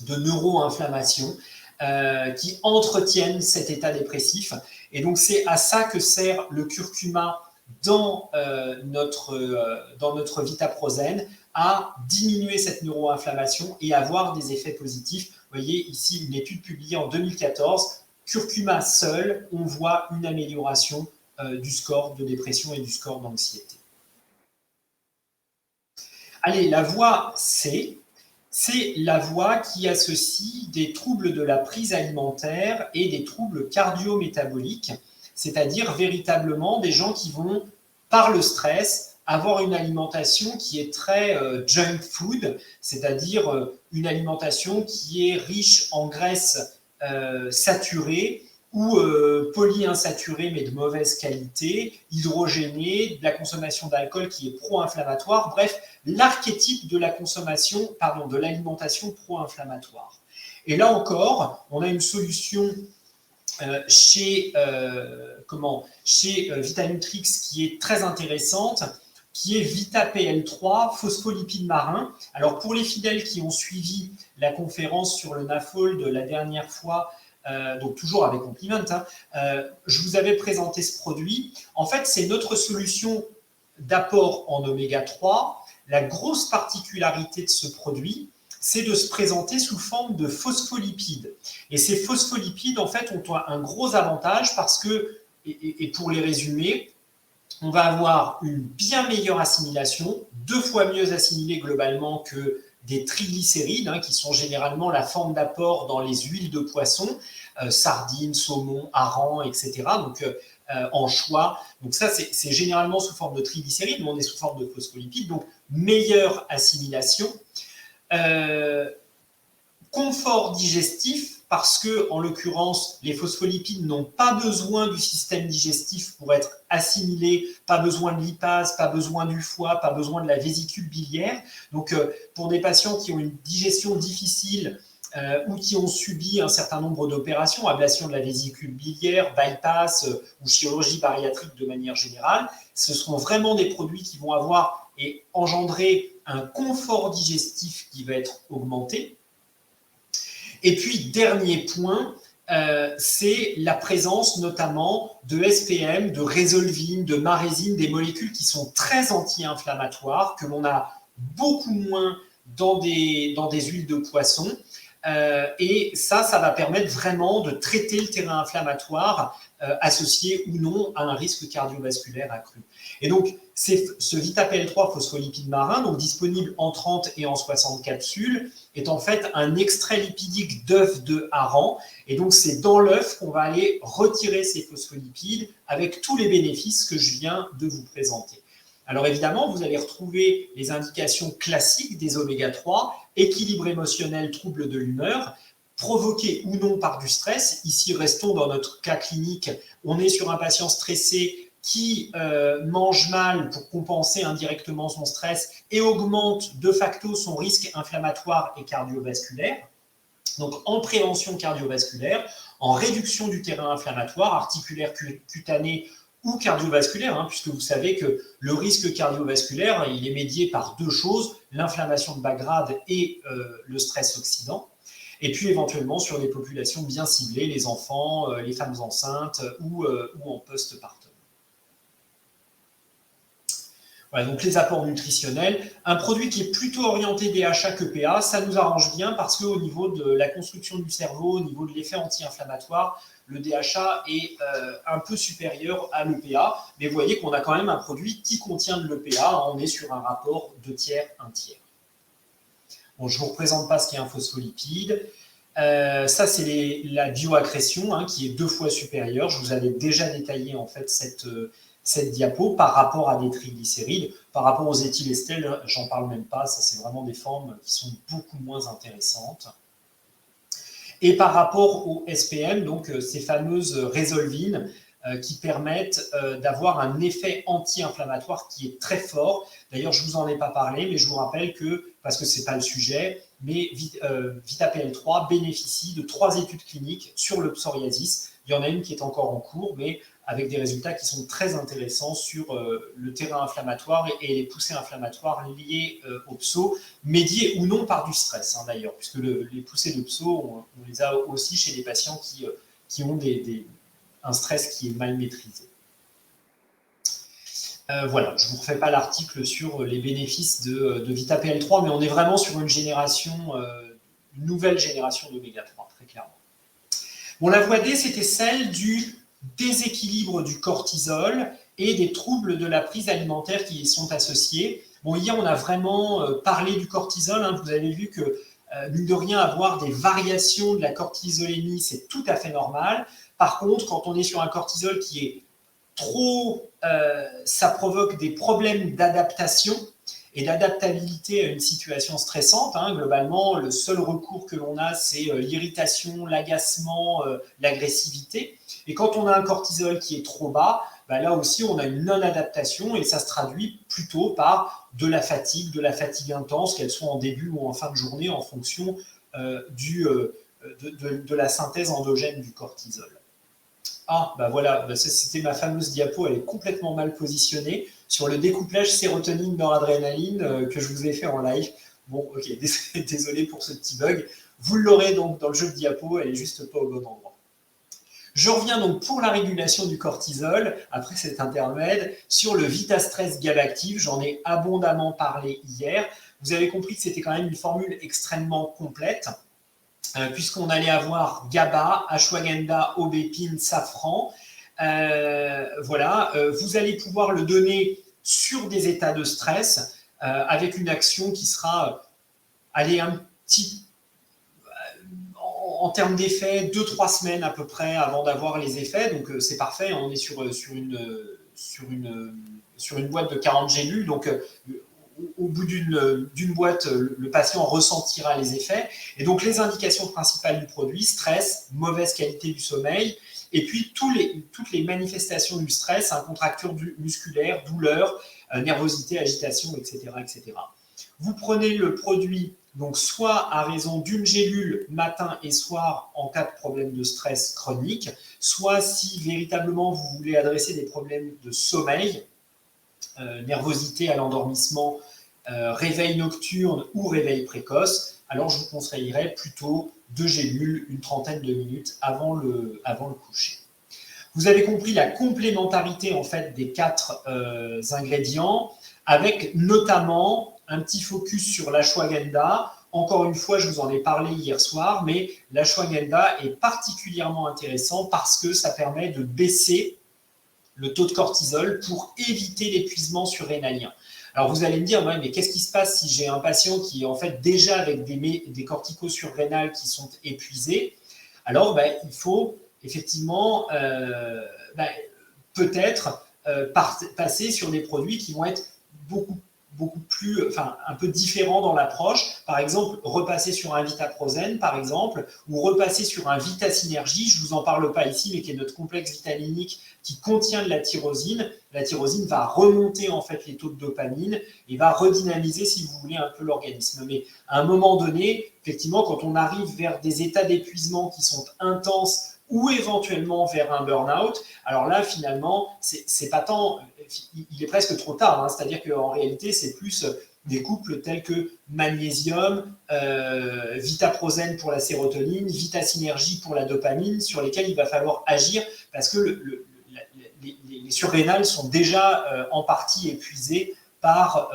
de neuro-inflammation qui entretiennent cet état dépressif. Et donc, c'est à ça que sert le curcuma dans notre vitaprozène, à diminuer cette neuroinflammation et avoir des effets positifs. Vous voyez ici une étude publiée en 2014, curcuma seul, on voit une amélioration du score de dépression et du score d'anxiété. Allez, la voie C, c'est la voie qui associe des troubles de la prise alimentaire et des troubles cardio-métaboliques, c'est-à-dire véritablement des gens qui vont, par le stress, avoir une alimentation qui est très junk food, c'est-à-dire une alimentation qui est riche en graisses saturées ou polyinsaturées mais de mauvaise qualité, hydrogénées, de la consommation d'alcool qui est pro-inflammatoire, bref, l'archétype de la consommation, de l'alimentation pro-inflammatoire. Et là encore, on a une solution chez Vitanutrix qui est très intéressante, qui est VitaPL3, phospholipide marin. Alors, pour les fidèles qui ont suivi la conférence sur le NAFOLD la dernière fois, donc toujours avec Compliment, je vous avais présenté ce produit. En fait, c'est notre solution d'apport en oméga 3. La grosse particularité de ce produit, c'est de se présenter sous forme de phospholipides. Et ces phospholipides, en fait, ont un gros avantage parce que, et pour les résumer, on va avoir une bien meilleure assimilation, 2 fois mieux assimilée globalement que des triglycérides, qui sont généralement la forme d'apport dans les huiles de poisson, sardines, saumon, hareng, etc. Donc, anchois. Donc ça, c'est généralement sous forme de triglycérides, mais on est sous forme de phospholipides, donc meilleure assimilation. Confort digestif, parce que, en l'occurrence, les phospholipides n'ont pas besoin du système digestif pour être assimilés, pas besoin de lipase, pas besoin du foie, pas besoin de la vésicule biliaire. Donc, pour des patients qui ont une digestion difficile ou qui ont subi un certain nombre d'opérations, ablation de la vésicule biliaire, bypass ou chirurgie bariatrique de manière générale, ce seront vraiment des produits qui vont avoir et engendrer un confort digestif qui va être augmenté. Et puis, dernier point, c'est la présence notamment de SPM, de résolvine, de marésine, des molécules qui sont très anti-inflammatoires, que l'on a beaucoup moins dans des huiles de poisson. Et ça va permettre vraiment de traiter le terrain inflammatoire associé ou non à un risque cardiovasculaire accru. Et donc, ce VitaPL3 phospholipide marin, donc disponible en 30 et en 60 capsules, est en fait un extrait lipidique d'œuf de hareng. Et donc, c'est dans l'œuf qu'on va aller retirer ces phospholipides avec tous les bénéfices que je viens de vous présenter. Alors évidemment, vous allez retrouver les indications classiques des oméga-3, équilibre émotionnel, trouble de l'humeur, provoqué ou non par du stress. Ici, restons dans notre cas clinique. On est sur un patient stressé qui mange mal pour compenser indirectement son stress et augmente de facto son risque inflammatoire et cardiovasculaire. Donc en prévention cardiovasculaire, en réduction du terrain inflammatoire, articulaire, cutané ou cardiovasculaire, puisque vous savez que le risque cardiovasculaire, il est médié par deux choses, l'inflammation de bas grade et le stress oxydant. Et puis éventuellement sur des populations bien ciblées, les enfants, les femmes enceintes ou en postpartum. Voilà, donc les apports nutritionnels. Un produit qui est plutôt orienté DHA que PA, ça nous arrange bien parce qu'au niveau de la construction du cerveau, au niveau de l'effet anti-inflammatoire, le DHA est un peu supérieur à l'EPA. Mais vous voyez qu'on a quand même un produit qui contient de l'EPA. On est sur un rapport 2 tiers, 1 tiers. Bon, je ne vous représente pas ce qu'est un phospholipide. Ça, c'est la bioaccrétion qui est 2 fois supérieure. Je vous avais déjà détaillé en fait cette diapo par rapport à des triglycérides. Par rapport aux éthylesters, j'en parle même pas. Ça, c'est vraiment des formes qui sont beaucoup moins intéressantes. Et par rapport au SPM, donc ces fameuses résolvines qui permettent d'avoir un effet anti-inflammatoire qui est très fort. D'ailleurs, je ne vous en ai pas parlé, mais je vous rappelle que, parce que ce n'est pas le sujet, mais VitaPL3 bénéficie de 3 études cliniques sur le psoriasis. Il y en a une qui est encore en cours, mais avec des résultats qui sont très intéressants sur le terrain inflammatoire et les poussées inflammatoires liées au pso, médiées ou non par du stress, d'ailleurs, puisque les poussées de pso, on les a aussi chez les patients qui ont un stress qui est mal maîtrisé. Voilà, je ne vous refais pas l'article sur les bénéfices de VitaPL3, mais on est vraiment sur une nouvelle génération d'oméga 3, très clairement. Bon, la voie D, c'était celle du déséquilibre du cortisol et des troubles de la prise alimentaire qui y sont associés. Bon, hier, on a vraiment parlé du cortisol. Vous avez vu que, mine de rien, avoir des variations de la cortisolémie, c'est tout à fait normal. Par contre, quand on est sur un cortisol qui est trop, ça provoque des problèmes d'adaptation et d'adaptabilité à une situation stressante. Globalement, le seul recours que l'on a, c'est l'irritation, l'agacement, l'agressivité. Et quand on a un cortisol qui est trop bas, là aussi, on a une non-adaptation et ça se traduit plutôt par de la fatigue intense, qu'elle soit en début ou en fin de journée, en fonction de la synthèse endogène du cortisol. Ah, voilà, c'était ma fameuse diapo, elle est complètement mal positionnée sur le découplage sérotonine-noradrénaline que je vous ai fait en live. Bon, ok, désolé pour ce petit bug. Vous l'aurez donc dans le jeu de diapo, elle est juste pas au bon endroit. Je reviens donc pour la régulation du cortisol, après cet intermède, sur le VitaStress GABActive. J'en ai abondamment parlé hier. Vous avez compris que c'était quand même une formule extrêmement complète, puisqu'on allait avoir GABA, ashwagandha, aubépine, safran. Voilà, vous allez pouvoir le donner sur des états de stress avec une action qui sera, en termes d'effets, 2-3 semaines à peu près avant d'avoir les effets. Donc c'est parfait, on est sur une boîte de 40 gélules. Donc au bout d'une boîte, le patient ressentira les effets. Et donc, les indications principales du produit, stress, mauvaise qualité du sommeil, et puis toutes les manifestations du stress, contracture musculaire, douleur, nervosité, agitation, etc., etc. Vous prenez le produit, donc soit à raison d'une gélule matin et soir en cas de problème de stress chronique, soit si véritablement vous voulez adresser des problèmes de sommeil, nervosité à l'endormissement, réveil nocturne ou réveil précoce, alors je vous conseillerais plutôt 2 gélules, une trentaine de minutes avant le coucher. Vous avez compris la complémentarité en fait des 4 ingrédients, avec notamment un petit focus sur l'ashwagandha Encore une fois, je vous en ai parlé hier soir, mais l'ashwagandha est particulièrement intéressant parce que ça permet de baisser le taux de cortisol pour éviter l'épuisement surrénalien. Alors vous allez me dire, ouais, mais qu'est-ce qui se passe si j'ai un patient qui est en fait déjà avec des corticos surrénales qui sont épuisés? Alors il faut effectivement peut-être passer sur des produits qui vont être beaucoup plus, enfin, un peu différents dans l'approche. Par exemple, repasser sur un Vitaprozène, par exemple, ou repasser sur un Vitasynergie, je ne vous en parle pas ici, mais qui est notre complexe vitaminique qui contient de la tyrosine. La tyrosine va remonter en fait les taux de dopamine et va redynamiser, si vous voulez, un peu l'organisme. Mais à un moment donné, effectivement, quand on arrive vers des états d'épuisement qui sont intenses ou éventuellement vers un burn-out, alors là, finalement, c'est pas tant, il est presque trop tard, hein, c'est-à-dire qu'en réalité, c'est plus des couples tels que magnésium, Vitaprozène pour la sérotonine, Vitasynergie pour la dopamine, sur lesquels il va falloir agir parce que les surrénales sont déjà en partie épuisées par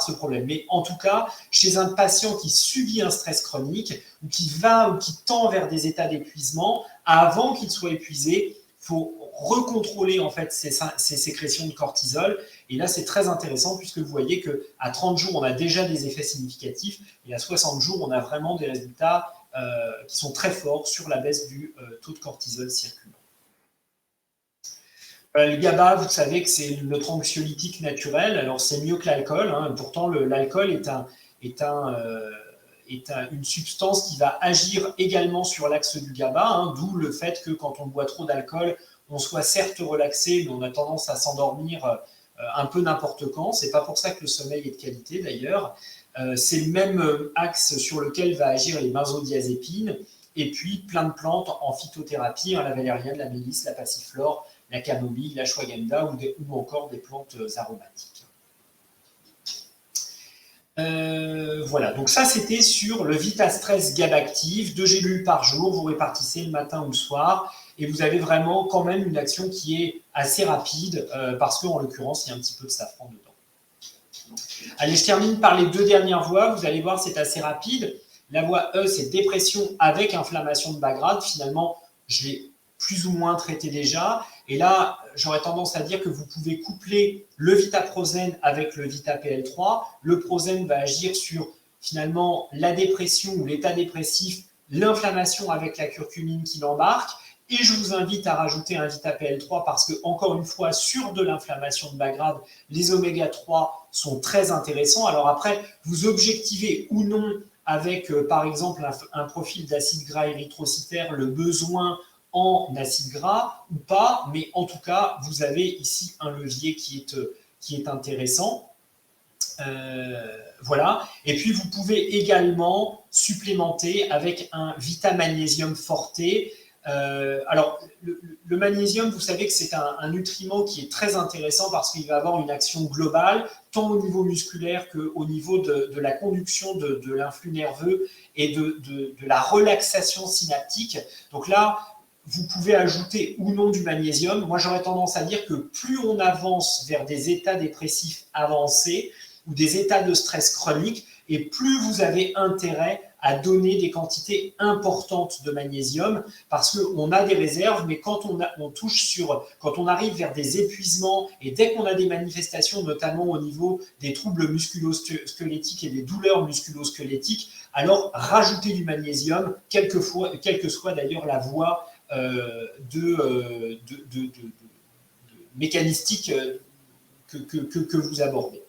ce problème. Mais en tout cas, chez un patient qui subit un stress chronique ou qui va ou qui tend vers des états d'épuisement, avant qu'il soit épuisé, il faut recontrôler en fait ces sécrétions de cortisol. Et là, c'est très intéressant puisque vous voyez qu'à 30 jours, on a déjà des effets significatifs et à 60 jours, on a vraiment des résultats qui sont très forts sur la baisse du taux de cortisol circulant. Le GABA, vous savez que c'est notre anxiolytique naturel. Alors, c'est mieux que l'alcool. Hein. Pourtant, l'alcool est une substance qui va agir également sur l'axe du GABA, hein, d'où le fait que quand on boit trop d'alcool, on soit certes relaxé, mais on a tendance à s'endormir un peu n'importe quand. C'est pas pour ça que le sommeil est de qualité, d'ailleurs. C'est le même axe sur lequel va agir les benzodiazépines, et puis plein de plantes en phytothérapie, hein, la valériane, la mélisse, la passiflore, la camomille, l'ashwagandha ou encore des plantes aromatiques. Voilà, donc ça c'était sur le Vitastress GABactive, 2 gélules par jour, vous répartissez le matin ou le soir, et vous avez vraiment quand même une action qui est assez rapide, parce qu'en l'occurrence, il y a un petit peu de safran dedans. Allez, je termine par les 2 dernières voies, vous allez voir, c'est assez rapide. La voie E, c'est dépression avec inflammation de bas grade, finalement, je l'ai plus ou moins traité déjà. Et là, j'aurais tendance à dire que vous pouvez coupler le Vitaprozène avec le VitaPL3. Le Prozène va agir sur, finalement, la dépression ou l'état dépressif, l'inflammation avec la curcumine qui l'embarque. Et je vous invite à rajouter un VitaPL3 parce que, encore une fois, sur de l'inflammation de bas grade, les oméga 3 sont très intéressants. Alors après, vous objectivez ou non avec, par exemple, un profil d'acide gras érythrocytaire, le besoin en acide gras ou pas, mais en tout cas, vous avez ici un levier qui est intéressant. Voilà. Et puis, vous pouvez également supplémenter avec un Vitamagnésium Forte. Alors, le magnésium, vous savez que c'est un nutriment qui est très intéressant parce qu'il va avoir une action globale, tant au niveau musculaire qu'au niveau de la conduction de l'influx nerveux et de la relaxation synaptique. Donc là, vous pouvez ajouter ou non du magnésium. Moi, j'aurais tendance à dire que plus on avance vers des états dépressifs avancés ou des états de stress chronique, et plus vous avez intérêt à donner des quantités importantes de magnésium, parce qu'on a des réserves, mais quand quand on arrive vers des épuisements, et dès qu'on a des manifestations, notamment au niveau des troubles musculo-squelettiques et des douleurs musculo-squelettiques, alors rajoutez du magnésium, quelle que soit d'ailleurs la voie mécanistique que vous abordez.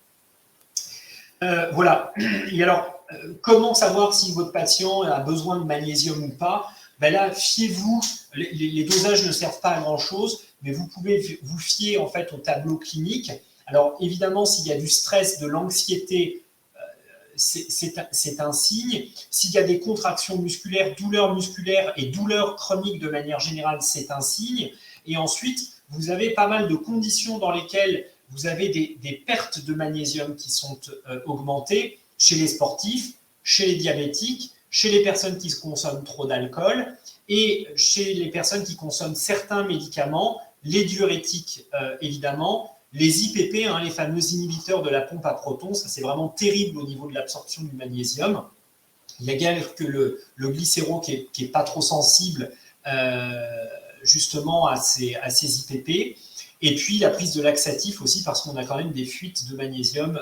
Voilà. Et alors, comment savoir si votre patient a besoin de magnésium ou pas? Ben là, fiez-vous, les dosages ne servent pas à grand-chose, mais vous pouvez vous fier en fait au tableau clinique. Alors, évidemment, s'il y a du stress, de l'anxiété, c'est un signe. S'il y a des contractions musculaires, douleurs musculaires et douleurs chroniques de manière générale, c'est un signe. Et ensuite, vous avez pas mal de conditions dans lesquelles vous avez des pertes de magnésium qui sont augmentées chez les sportifs, chez les diabétiques, chez les personnes qui consomment trop d'alcool et chez les personnes qui consomment certains médicaments, les diurétiques évidemment, les IPP, les fameux inhibiteurs de la pompe à protons, ça c'est vraiment terrible au niveau de l'absorption du magnésium. Il y a également que le glycéro qui est pas trop sensible justement à ces IPP. Et puis la prise de laxatif aussi, parce qu'on a quand même des fuites de magnésium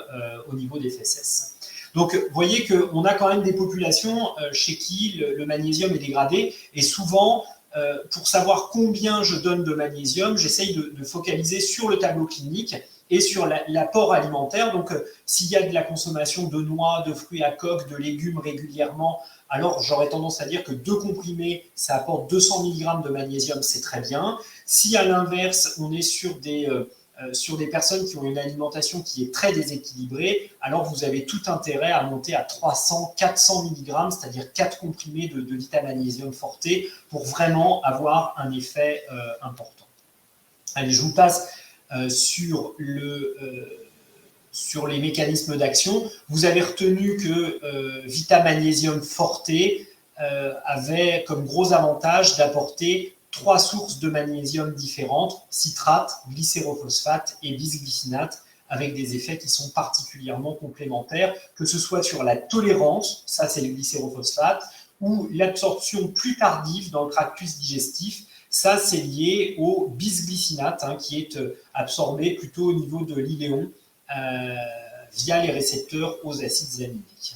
au niveau des fesses. Donc, vous voyez qu'on a quand même des populations chez qui le magnésium est dégradé. Et souvent, pour savoir combien je donne de magnésium, j'essaye de focaliser sur le tableau clinique et sur l'apport alimentaire. Donc, s'il y a de la consommation de noix, de fruits à coque, de légumes régulièrement, alors j'aurais tendance à dire que 2 comprimés, ça apporte 200 mg de magnésium, c'est très bien. Si à l'inverse, on est sur des personnes qui ont une alimentation qui est très déséquilibrée, alors vous avez tout intérêt à monter à 300, 400 mg, c'est-à-dire 4 comprimés de vitamagnésium forte pour vraiment avoir un effet important. Allez, je vous passe sur les mécanismes d'action. Vous avez retenu que vitamagnésium forte avait comme gros avantage d'apporter 3 sources de magnésium différentes, citrate, glycérophosphate et bisglycinate, avec des effets qui sont particulièrement complémentaires, que ce soit sur la tolérance, ça c'est le glycérophosphate, ou l'absorption plus tardive dans le tractus digestif, ça c'est lié au bisglycinate, qui est absorbé plutôt au niveau de l'iléon via les récepteurs aux acides aminiques.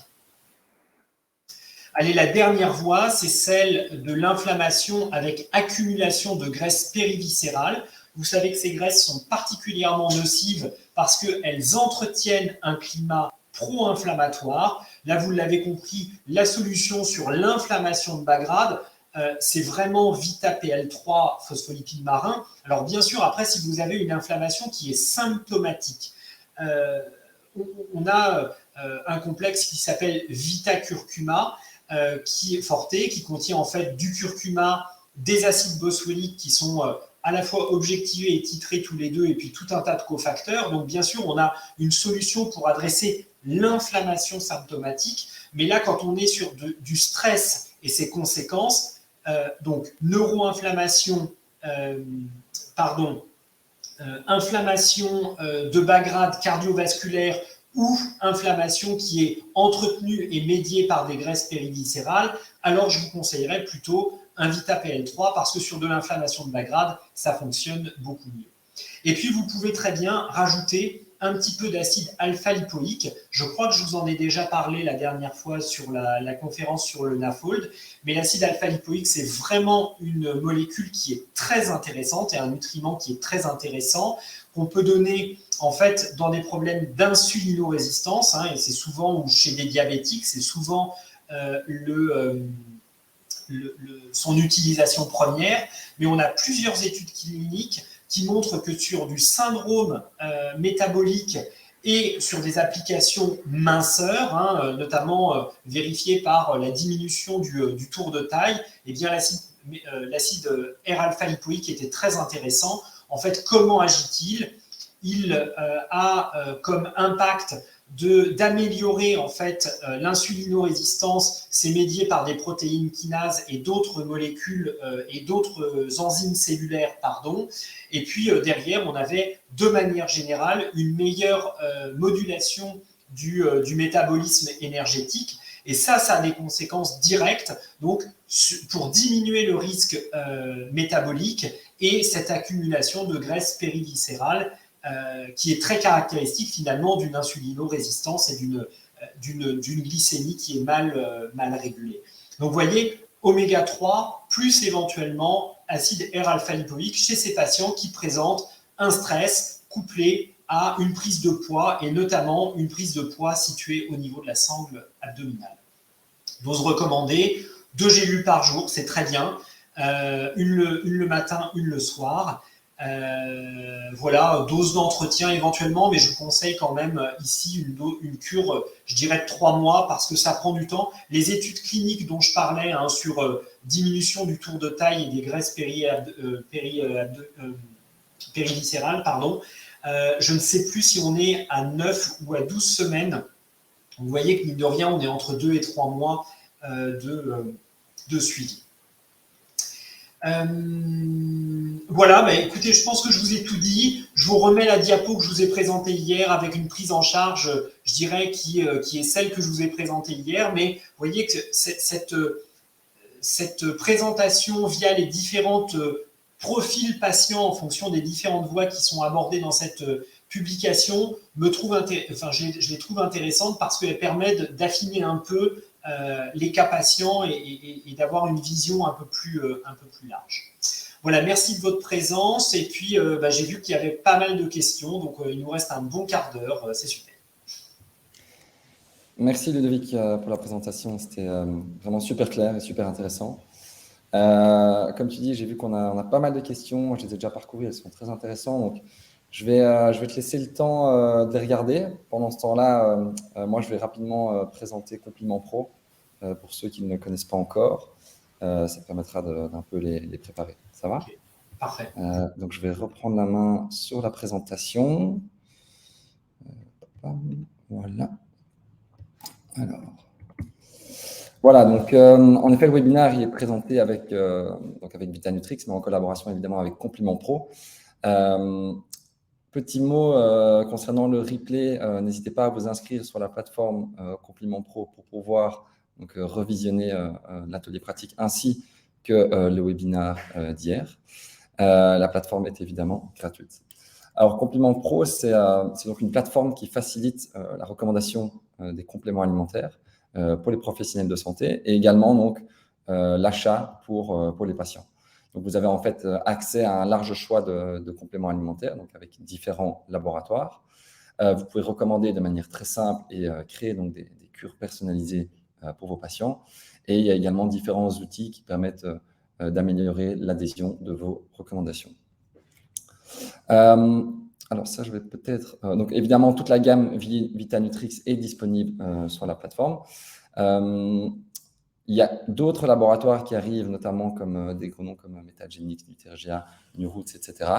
Allez, la dernière voie, c'est celle de l'inflammation avec accumulation de graisses périviscérales. Vous savez que ces graisses sont particulièrement nocives parce qu'elles entretiennent un climat pro-inflammatoire. Là, vous l'avez compris, la solution sur l'inflammation de bas grade, c'est vraiment VitaPL3 phospholipide marin. Alors bien sûr, après, si vous avez une inflammation qui est symptomatique, on a un complexe qui s'appelle Vita-curcuma, qui est forté, qui contient en fait du curcuma, des acides boswelliques qui sont à la fois objectivés et titrés tous les deux, et puis tout un tas de cofacteurs. Donc bien sûr, on a une solution pour adresser l'inflammation symptomatique, mais là, quand on est sur du stress et ses conséquences, donc neuroinflammation, inflammation de bas grade cardiovasculaire ou inflammation qui est entretenue et médiée par des graisses périviscérales, alors je vous conseillerais plutôt un VitaPL3 parce que sur de l'inflammation de bas grade, ça fonctionne beaucoup mieux. Et puis, vous pouvez très bien rajouter un petit peu d'acide alpha-lipoïque. Je crois que je vous en ai déjà parlé la dernière fois sur la conférence sur le NAFLD, mais l'acide alpha-lipoïque, c'est vraiment une molécule qui est très intéressante et un nutriment qui est très intéressant, qu'on peut donner en fait dans des problèmes d'insulinorésistance, et c'est souvent, ou chez des diabétiques, c'est souvent son utilisation première, mais on a plusieurs études cliniques qui montrent que sur du syndrome métabolique et sur des applications minceurs, notamment vérifiées par la diminution du tour de taille, eh bien l'acide R-alpha-lipoïque était très intéressant. En fait, comment agit-il ? Il a comme impact d'améliorer en fait l'insulinorésistance, c'est médié par des protéines kinases et d'autres molécules et d'autres enzymes cellulaires, Et puis derrière, on avait de manière générale une meilleure modulation du métabolisme énergétique. Et ça a des conséquences directes, donc pour diminuer le risque métabolique et cette accumulation de graisse périviscérale qui est très caractéristique finalement d'une insulinorésistance et d'une glycémie qui est mal régulée. Donc vous voyez, oméga 3 plus éventuellement acide R-alpha-lipoïque chez ces patients qui présentent un stress couplé à une prise de poids et notamment une prise de poids située au niveau de la sangle abdominale. Dose recommandée, 2 gélules par jour, c'est très bien, une le matin, une le soir. Voilà, dose d'entretien éventuellement, mais je vous conseille quand même ici une cure, je dirais de 3 mois parce que ça prend du temps. Les études cliniques dont je parlais sur diminution du tour de taille et des graisses périviscérales, je ne sais plus si on est à 9 ou à 12 semaines. Vous voyez que mine de rien, on est entre 2 et 3 mois de suivi. Voilà, bah, écoutez, je pense que je vous ai tout dit. Je vous remets la diapo que je vous ai présentée hier avec une prise en charge, je dirais, qui est celle que je vous ai présentée hier. Mais vous voyez que cette présentation via les différentes profils patients en fonction des différentes voies qui sont abordées dans cette publication, je les trouve intéressantes parce qu'elles permettent d'affiner un peu les cas patients et d'avoir une vision un peu plus large. Voilà, merci de votre présence. Et puis, j'ai vu qu'il y avait pas mal de questions, donc il nous reste un bon quart d'heure. C'est super. Merci Ludovic pour la présentation. C'était vraiment super clair et super intéressant. Comme tu dis, j'ai vu qu'on a pas mal de questions. Je les ai déjà parcourues, elles sont très intéressantes. Donc, je vais te laisser le temps de les regarder. Pendant ce temps-là, moi, je vais rapidement présenter Compliment Pro pour ceux qui ne le connaissent pas encore. Ça permettra d'un peu les préparer. Ça va? Okay. Parfait. Donc, je vais reprendre la main sur la présentation. Voilà. Alors, voilà, donc en effet, le webinaire il est présenté avec Vitanutrix, mais en collaboration évidemment avec Compliment Pro. Petit mot concernant le replay, n'hésitez pas à vous inscrire sur la plateforme Compliment Pro pour pouvoir revisionner l'atelier pratique ainsi que le webinaire d'hier. La plateforme est évidemment gratuite. Alors, Compliment Pro, c'est donc une plateforme qui facilite la recommandation des compléments alimentaires pour les professionnels de santé et également donc l'achat pour les patients. Donc, vous avez en fait accès à un large choix de compléments alimentaires, donc avec différents laboratoires. Vous pouvez recommander de manière très simple et créer donc des cures personnalisées pour vos patients. Et il y a également différents outils qui permettent d'améliorer l'adhésion de vos recommandations. Alors ça, je vais peut-être… donc évidemment, toute la gamme Vitanutrix est disponible sur la plateforme. Il y a d'autres laboratoires qui arrivent, notamment comme des gros noms comme Metagenics, Nutergia, Newroots, etc.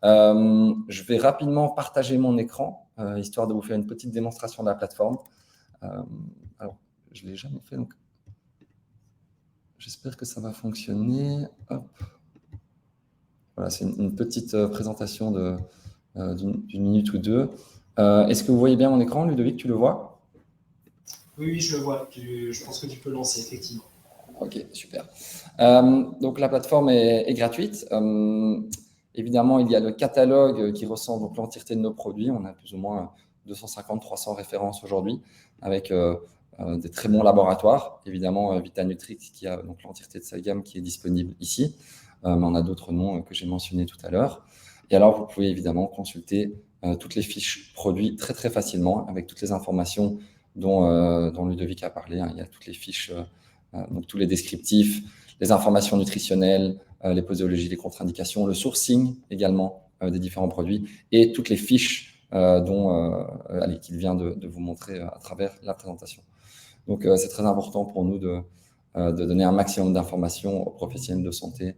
Je vais rapidement partager mon écran, histoire de vous faire une petite démonstration de la plateforme. Alors, je ne l'ai jamais fait, donc j'espère que ça va fonctionner. Hop. Voilà, c'est une petite présentation d'une minute ou deux. Est-ce que vous voyez bien mon écran, Ludovic, tu le vois? Oui, je le vois. Je pense que tu peux lancer, effectivement. Ok, super. Donc, la plateforme est gratuite. Évidemment, il y a le catalogue qui recense donc l'entièreté de nos produits. On a plus ou moins 250-300 références aujourd'hui avec des très bons laboratoires. Évidemment, Vitanutrix qui a donc l'entièreté de sa gamme qui est disponible ici. Mais on a d'autres noms que j'ai mentionnés tout à l'heure. Et alors, vous pouvez évidemment consulter toutes les fiches produits très, très facilement avec toutes les informations dont Ludovic a parlé. Il y a toutes les fiches, donc tous les descriptifs, les informations nutritionnelles, les posologies, les contre-indications, le sourcing également des différents produits et toutes les fiches qu'il vient de vous montrer à travers la présentation. Donc, c'est très important pour nous de donner un maximum d'informations aux professionnels de santé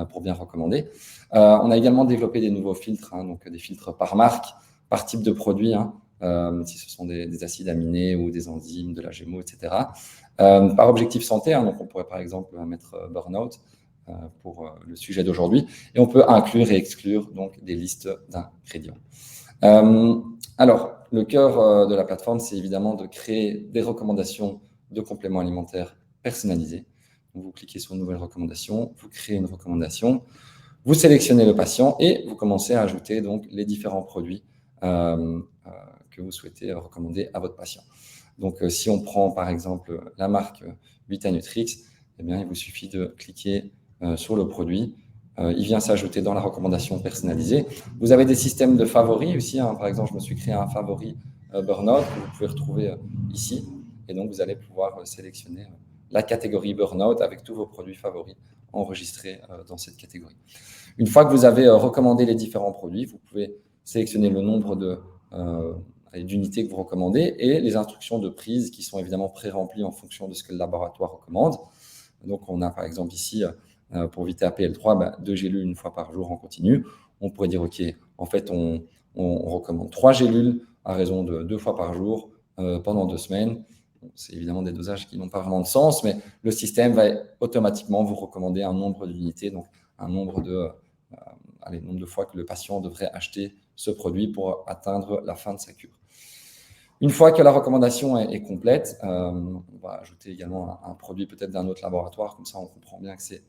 pour bien recommander. On a également développé des nouveaux filtres, donc des filtres par marque, par type de produit, si ce sont des acides aminés ou des enzymes, de la GMO, etc. Par objectif santé, donc on pourrait par exemple mettre burn-out pour le sujet d'aujourd'hui, et on peut inclure et exclure donc des listes d'ingrédients. Alors, le cœur de la plateforme, c'est évidemment de créer des recommandations de compléments alimentaires personnalisés. Donc, vous cliquez sur une nouvelle recommandation, vous créez une recommandation, vous sélectionnez le patient et vous commencez à ajouter donc les différents produits que vous souhaitez recommander à votre patient. Donc, si on prend par exemple la marque Vitanutrix, eh bien, il vous suffit de cliquer sur le produit. Il vient s'ajouter dans la recommandation personnalisée. Vous avez des systèmes de favoris aussi. Par exemple, je me suis créé un favori Burnout que vous pouvez retrouver ici. Et donc, vous allez pouvoir sélectionner la catégorie Burnout avec tous vos produits favoris enregistrés dans cette catégorie. Une fois que vous avez recommandé les différents produits, vous pouvez sélectionner le nombre d'unités que vous recommandez et les instructions de prise qui sont évidemment pré-remplies en fonction de ce que le laboratoire recommande. Donc, on a par exemple ici, pour VitaPL3, 2 gélules une fois par jour en continu. On pourrait dire, OK, en fait, on recommande 3 gélules à raison de 2 fois par jour pendant 2 semaines. C'est évidemment des dosages qui n'ont pas vraiment de sens, mais le système va automatiquement vous recommander un nombre d'unités, donc un nombre nombre de fois que le patient devrait acheter ce produit pour atteindre la fin de sa cure. Une fois que la recommandation est complète, on va ajouter également un produit peut-être d'un autre laboratoire, comme ça on comprend bien que c'est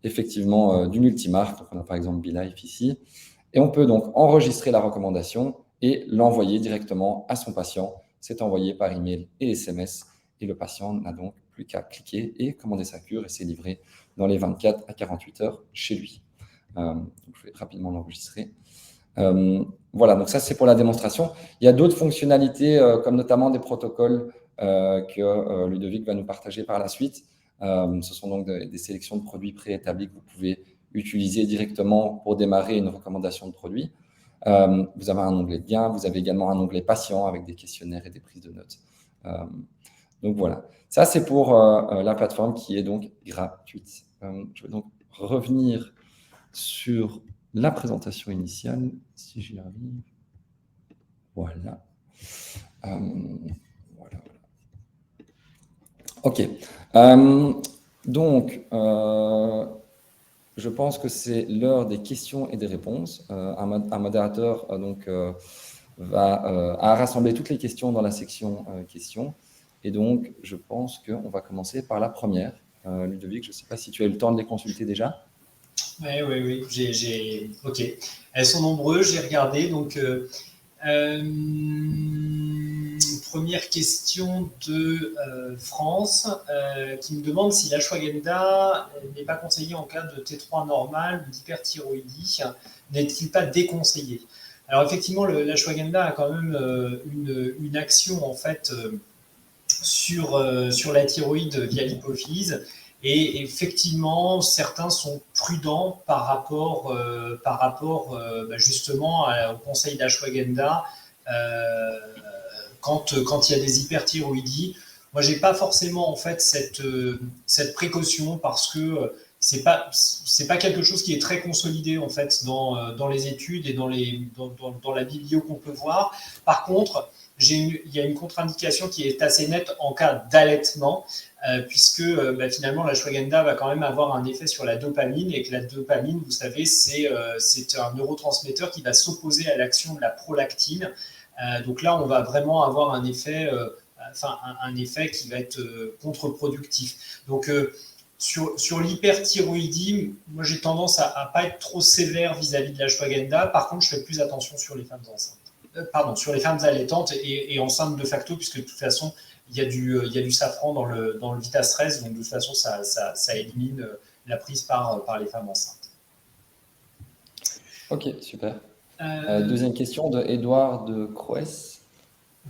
effectivement du multimarque. Donc on a par exemple BeLife ici. Et on peut donc enregistrer la recommandation et l'envoyer directement à son patient. C'est envoyé par email et SMS et le patient n'a donc plus qu'à cliquer et commander sa cure et c'est livré dans les 24 à 48 heures chez lui. Donc je vais rapidement l'enregistrer. Voilà, donc ça c'est pour la démonstration. Il y a d'autres fonctionnalités comme notamment des protocoles que Ludovic va nous partager par la suite. Ce sont donc des sélections de produits préétablis que vous pouvez utiliser directement pour démarrer une recommandation de produit. Vous avez un onglet Gain, vous avez également un onglet Patient avec des questionnaires et des prises de notes. Donc voilà, ça c'est pour la plateforme qui est donc gratuite. Je vais donc revenir sur la présentation initiale, si j'y arrive. Voilà. Voilà. OK. Donc, je pense que c'est l'heure des questions et des réponses. Un modérateur a rassemblé toutes les questions dans la section questions. Et donc, je pense qu'on va commencer par la première. Ludovic, je ne sais pas si tu as eu le temps de les consulter déjà. Oui. OK. Elles sont nombreuses, j'ai regardé. Donc, première question de France qui me demande si l'ashwagandha n'est pas conseillé en cas de T3 normal ou d'hyperthyroïdie. N'est-il pas déconseillé? Alors, effectivement, l'ashwagandha a quand même une action en fait sur la thyroïde via l'hypophyse. Et effectivement, certains sont prudents par rapport justement au conseil d'ashwagandha quand il y a des hyperthyroïdies. Moi, j'ai pas forcément en fait cette précaution parce que c'est pas quelque chose qui est très consolidé en fait dans les études et dans la biblio qu'on peut voir. Par contre, il y a une contre-indication qui est assez nette en cas d'allaitement, puisque finalement l'ashwagandha va quand même avoir un effet sur la dopamine, et que la dopamine, vous savez, c'est un neurotransmetteur qui va s'opposer à l'action de la prolactine. Donc là, on va vraiment avoir un effet qui va être contre-productif. Donc sur l'hyperthyroïdie, moi j'ai tendance à pas être trop sévère vis-à-vis de l'ashwagandha. Par contre, je fais plus attention sur les femmes enceintes. Sur les femmes allaitantes et enceintes de facto, puisque de toute façon, il y a du safran dans le Vitastress, donc de toute façon, ça élimine la prise par les femmes enceintes. Ok, super. Deuxième question de Édouard de Croès.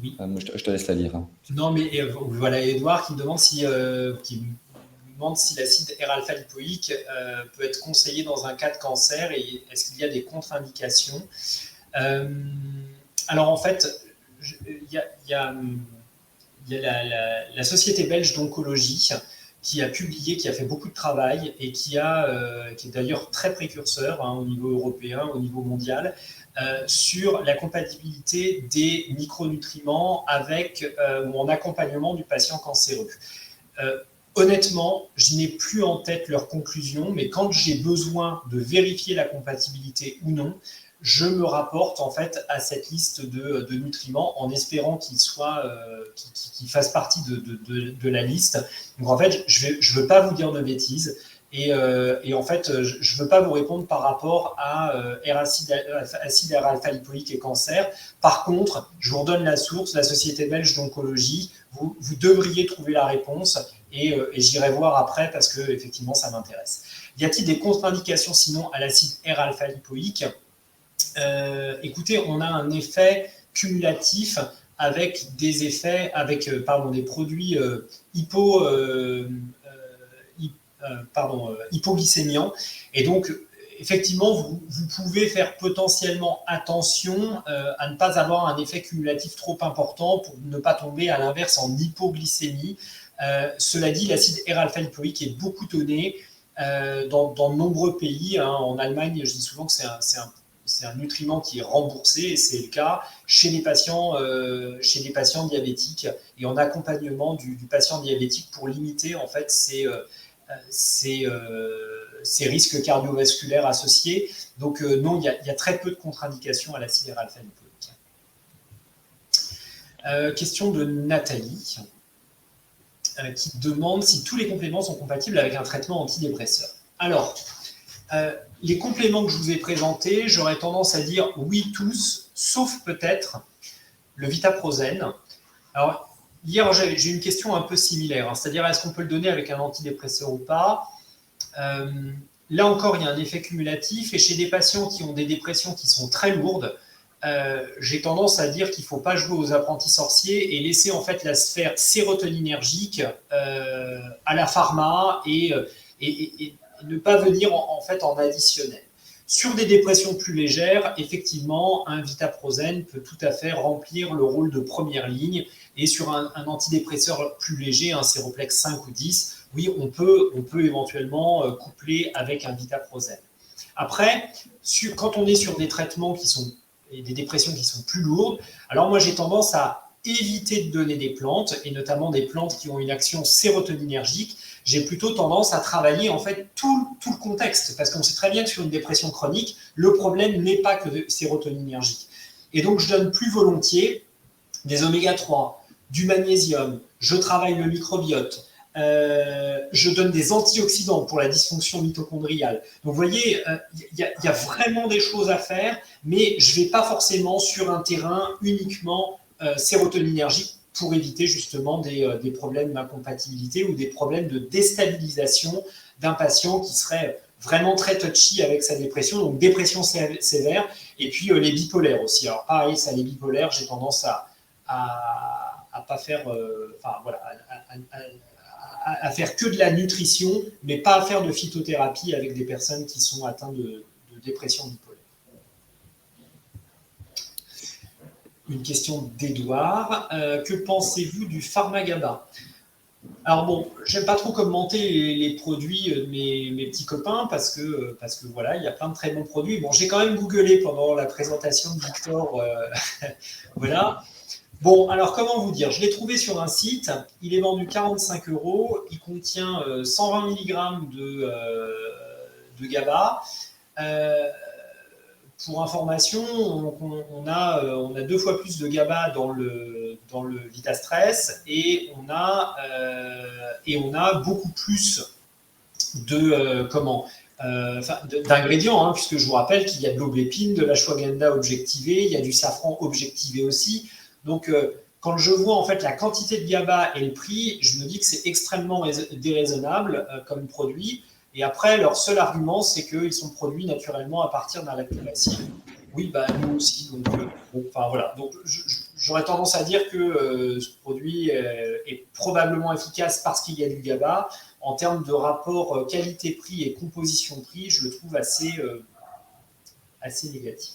Oui. Je te laisse la lire. Hein. Non, mais voilà, Édouard qui me demande si l'acide R-alpha-lipoïque peut être conseillé dans un cas de cancer et est-ce qu'il y a des contre-indications. Alors en fait, il y a la Société belge d'oncologie qui a publié, qui a fait beaucoup de travail et qui est d'ailleurs très précurseur au niveau européen, au niveau mondial, sur la compatibilité des micronutriments ou en accompagnement du patient cancéreux. Honnêtement, je n'ai plus en tête leurs conclusions, mais quand j'ai besoin de vérifier la compatibilité ou non, je me rapporte en fait à cette liste de nutriments en espérant qu'ils fassent partie de la liste. Donc en fait, je veux pas vous dire de bêtises et en fait, je veux pas vous répondre par rapport à acide R-alpha-lipoïque et cancer. Par contre, je vous redonne la source, la Société belge d'oncologie. Vous devriez trouver la réponse et j'irai voir après parce que effectivement, ça m'intéresse. Y a-t-il des contre-indications sinon à l'acide R-alpha-lipoïque? Écoutez, on a un effet cumulatif avec des produits hypoglycémiants. Et donc, effectivement, vous pouvez faire potentiellement attention à ne pas avoir un effet cumulatif trop important pour ne pas tomber à l'inverse en hypoglycémie. Cela dit, l'acide R-alpha-lipoïque est beaucoup donné dans de nombreux pays. En Allemagne, je dis souvent que c'est un nutriment qui est remboursé, et c'est le cas chez les patients diabétiques et en accompagnement du patient diabétique pour limiter en fait ces ces risques cardiovasculaires associés. Donc non, il y a très peu de contre-indications à l'acide alpha-lipoïque. Question de Nathalie, qui demande si tous les compléments sont compatibles avec un traitement antidépresseur. Alors, les compléments que je vous ai présentés, j'aurais tendance à dire oui tous, sauf peut-être le Vitaprozène. Alors, hier, j'ai eu une question un peu similaire, hein, c'est-à-dire est-ce qu'on peut le donner avec un antidépresseur ou pas? Là encore, il y a un effet cumulatif, et chez des patients qui ont des dépressions qui sont très lourdes, j'ai tendance à dire qu'il ne faut pas jouer aux apprentis sorciers et laisser en fait la sphère sérotoninergique à la pharma et ne pas venir en fait en additionnel. Sur des dépressions plus légères, effectivement, un Vitaprozène peut tout à fait remplir le rôle de première ligne, et sur un antidépresseur plus léger, un Séroplex 5 ou 10, oui, on peut éventuellement coupler avec un Vitaprozène. Après, quand on est sur des traitements et des dépressions qui sont plus lourdes, alors moi j'ai tendance à éviter de donner des plantes, et notamment des plantes qui ont une action sérotoninergique. J'ai plutôt tendance à travailler en fait tout le contexte, parce qu'on sait très bien que sur une dépression chronique, le problème n'est pas que sérotoninergique. Et donc je donne plus volontiers des oméga-3, du magnésium, je travaille le microbiote, je donne des antioxydants pour la dysfonction mitochondriale. Donc vous voyez, il y a vraiment des choses à faire, mais je ne vais pas forcément sur un terrain uniquement sérotoninergique pour éviter justement des problèmes d'incompatibilité ou des problèmes de déstabilisation d'un patient qui serait vraiment très touchy avec sa dépression, donc dépression sévère, et puis les bipolaires aussi. Alors pareil, ça, les bipolaires, j'ai tendance à pas faire, à faire que de la nutrition, mais pas à faire de phytothérapie avec des personnes qui sont atteintes de dépression bipolaire. Une question d'Edouard. Que pensez-vous du Pharmagaba? Alors bon, j'aime pas trop commenter les produits de mes petits copains parce que voilà, il y a plein de très bons produits. Bon, j'ai quand même googlé pendant la présentation de Victor. Voilà. Bon, alors comment vous dire? Je l'ai trouvé sur un site. Il est vendu 45 €. Il contient 120 mg de GABA. Pour information, on a 2 fois plus de GABA dans le Vitastress, et on a beaucoup plus d'ingrédients, hein, puisque je vous rappelle qu'il y a de l'aublépine, de l'ashwagandha objectivée, il y a du safran objectivé aussi. Donc, quand je vois en fait la quantité de GABA et le prix, je me dis que c'est extrêmement déraisonnable comme produit. Et après, leur seul argument, c'est qu'ils sont produits naturellement à partir d'un lactobacille. Oui, bah, nous aussi. Donc, voilà. Donc, j'aurais tendance à dire que ce produit est probablement efficace parce qu'il y a du GABA. En termes de rapport qualité-prix et composition-prix, je le trouve assez négatif.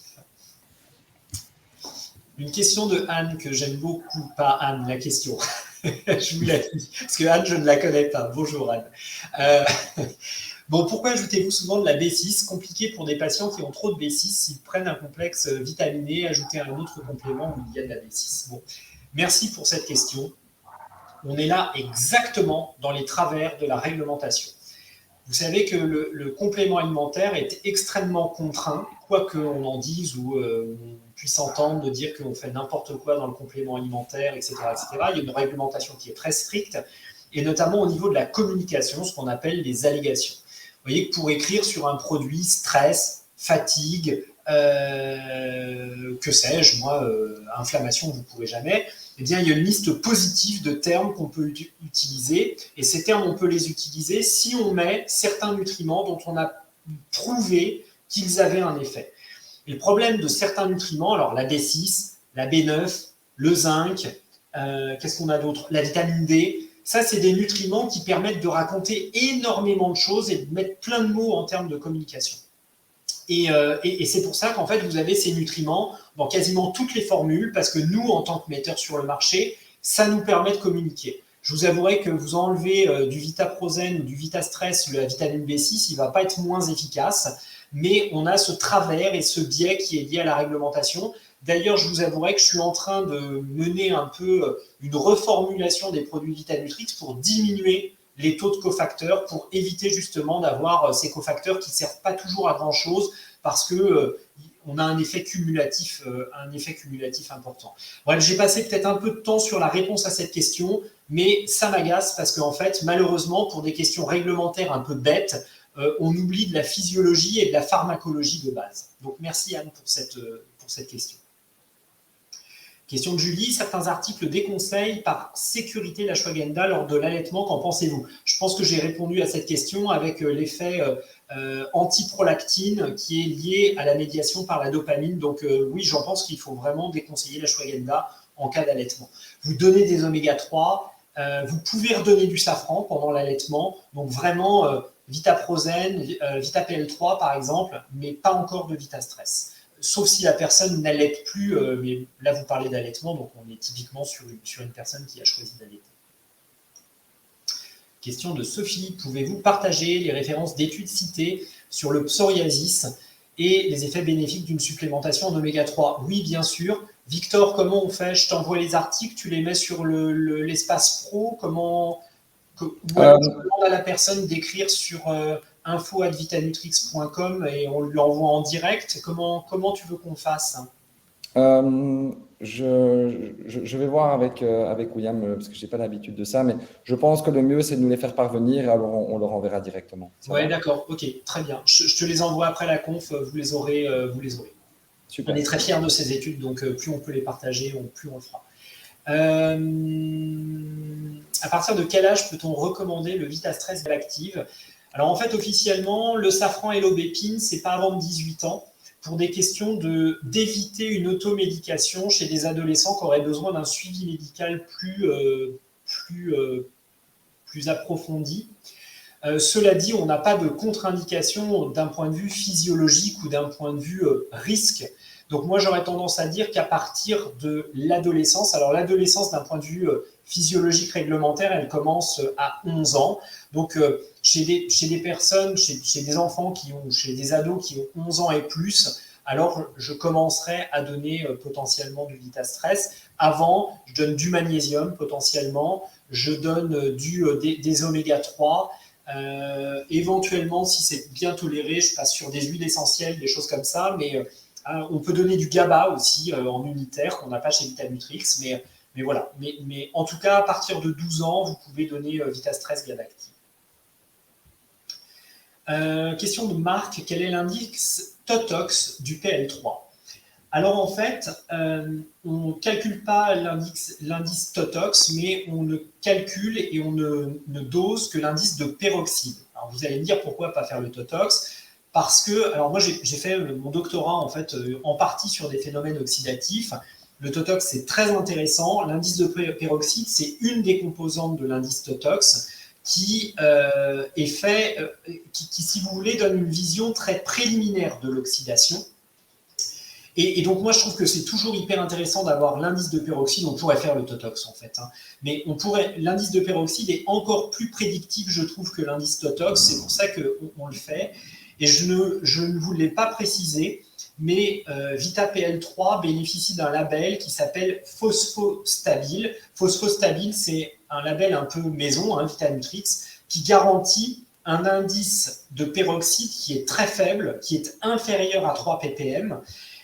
Une question de Anne que j'aime beaucoup. Pas Anne, la question. Je vous l'ai dit. Parce que Anne, je ne la connais pas. Bonjour Anne. Bon, pourquoi ajoutez-vous souvent de la B6? Compliqué pour des patients qui ont trop de B6 s'ils prennent un complexe vitaminé, ajouter un autre complément où il y a de la B6. Bon, merci pour cette question. On est là exactement dans les travers de la réglementation. Vous savez que le complément alimentaire est extrêmement contraint, quoi qu'on en dise ou on puisse entendre de dire qu'on fait n'importe quoi dans le complément alimentaire, etc., etc. Il y a une réglementation qui est très stricte, et notamment au niveau de la communication, ce qu'on appelle les allégations. Vous voyez que pour écrire sur un produit stress, fatigue, que sais-je, moi, inflammation, vous ne pourrez jamais, eh bien, il y a une liste positive de termes qu'on peut utiliser, et ces termes, on peut les utiliser si on met certains nutriments dont on a prouvé qu'ils avaient un effet. Et le problème de certains nutriments, alors la B6, la B9, le zinc, qu'est-ce qu'on a d'autre? La vitamine D. Ça, c'est des nutriments qui permettent de raconter énormément de choses et de mettre plein de mots en termes de communication. Et c'est pour ça qu'en fait, vous avez ces nutriments dans quasiment toutes les formules, parce que nous, en tant que metteurs sur le marché, ça nous permet de communiquer. Je vous avouerai que vous enlevez du Vitaprozène ou du Vitastress, la vitamine B6, il ne va pas être moins efficace, mais on a ce travers et ce biais qui est lié à la réglementation. D'ailleurs, je vous avouerai que je suis en train de mener un peu une reformulation des produits Vitanutrix pour diminuer les taux de cofacteurs pour éviter justement d'avoir ces cofacteurs qui ne servent pas toujours à grand-chose parce que on a un effet cumulatif important. Bref, j'ai passé peut-être un peu de temps sur la réponse à cette question, mais ça m'agace parce qu'en fait, malheureusement, pour des questions réglementaires un peu bêtes, on oublie de la physiologie et de la pharmacologie de base. Donc, merci Anne pour cette question. Question de Julie, certains articles déconseillent par sécurité l'ashwagandha lors de l'allaitement, qu'en pensez-vous? Je pense que j'ai répondu à cette question avec l'effet antiprolactine qui est lié à la médiation par la dopamine. Donc oui, j'en pense qu'il faut vraiment déconseiller l'ashwagandha en cas d'allaitement. Vous donnez des oméga-3, vous pouvez redonner du safran pendant l'allaitement, donc vraiment Vitaprozène, VitaPL3 par exemple, mais pas encore de Vitastress. Sauf si la personne n'allaite plus, mais là vous parlez d'allaitement, donc on est typiquement sur une personne qui a choisi d'allaiter. Question de Sophie, pouvez-vous partager les références d'études citées sur le psoriasis et les effets bénéfiques d'une supplémentation en oméga 3? Oui, bien sûr. Victor, comment on fait? Je t'envoie les articles, tu les mets sur l'espace pro, comment... Ou alors je demande à la personne d'écrire sur info@vitanutrix.com et on lui envoie en direct. Comment tu veux qu'on fasse? Je vais voir avec William, parce que je n'ai pas l'habitude de ça, mais je pense que le mieux, c'est de nous les faire parvenir, et alors on leur enverra directement. Oui, d'accord, ok, très bien. Je te les envoie après la conf, vous les aurez. Super. On est très fiers de ces études, donc plus on peut les partager, plus on le fera. À partir de quel âge peut-on recommander le Vitastress Galactive? Alors en fait, officiellement, le safran et l'aubépine, c'est pas avant 18 ans, pour des questions d'éviter une automédication chez des adolescents qui auraient besoin d'un suivi médical plus approfondi. Cela dit, on n'a pas de contre-indication d'un point de vue physiologique ou d'un point de vue risque. Donc moi, j'aurais tendance à dire qu'à partir de l'adolescence, alors l'adolescence d'un point de vue physiologique réglementaire, elle commence à 11 ans. Donc chez des personnes, chez des enfants chez des ados qui ont 11 ans et plus, alors je commencerai à donner potentiellement du Vitastress. Avant, je donne du magnésium potentiellement, je donne des oméga 3. Éventuellement, si c'est bien toléré, je passe sur des huiles essentielles, des choses comme ça, mais on peut donner du GABA aussi en unitaire, qu'on n'a pas chez Vitanutrix, mais voilà. Mais en tout cas, à partir de 12 ans, vous pouvez donner Vitastress Galactive. Question de Marc, quel est l'indice TOTOX du PL3? Alors en fait, on ne calcule pas l'indice TOTOX, mais on ne calcule et on ne dose que l'indice de peroxyde. Alors vous allez me dire pourquoi pas faire le TOTOX? Parce que, alors moi j'ai fait mon doctorat en fait en partie sur des phénomènes oxydatifs. Le TOTOX c'est très intéressant. L'indice de peroxyde c'est une des composantes de l'indice TOTOX qui est fait, qui si vous voulez donne une vision très préliminaire de l'oxydation. Et donc moi je trouve que c'est toujours hyper intéressant d'avoir l'indice de peroxyde. On pourrait faire le TOTOX en fait, hein. Mais l'indice de peroxyde est encore plus prédictif je trouve que l'indice TOTOX. C'est pour ça qu'on le fait. Et je ne vous l'ai pas précisé, mais VitaPL3 bénéficie d'un label qui s'appelle Phosphostabile. Phosphostabile, c'est un label un peu maison, hein, Vitanutrix, qui garantit un indice de peroxyde qui est très faible, qui est inférieur à 3 ppm.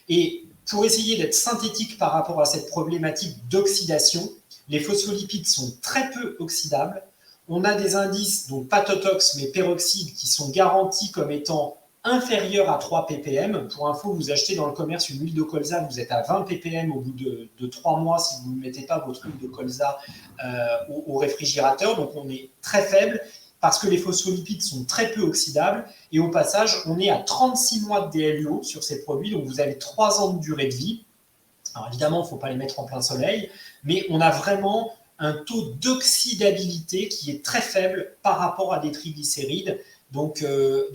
Et pour essayer d'être synthétique par rapport à cette problématique d'oxydation, les phospholipides sont très peu oxydables. On a des indices, donc pas TOTOX, mais peroxyde, qui sont garantis comme étant inférieurs à 3 ppm. Pour info, vous achetez dans le commerce une huile de colza, vous êtes à 20 ppm au bout de 3 mois si vous ne mettez pas votre huile de colza au réfrigérateur. Donc on est très faible parce que les phospholipides sont très peu oxydables. Et au passage, on est à 36 mois de DLUO sur ces produits, donc vous avez 3 ans de durée de vie. Alors évidemment, il ne faut pas les mettre en plein soleil, mais on a vraiment un taux d'oxydabilité qui est très faible par rapport à des triglycérides. Donc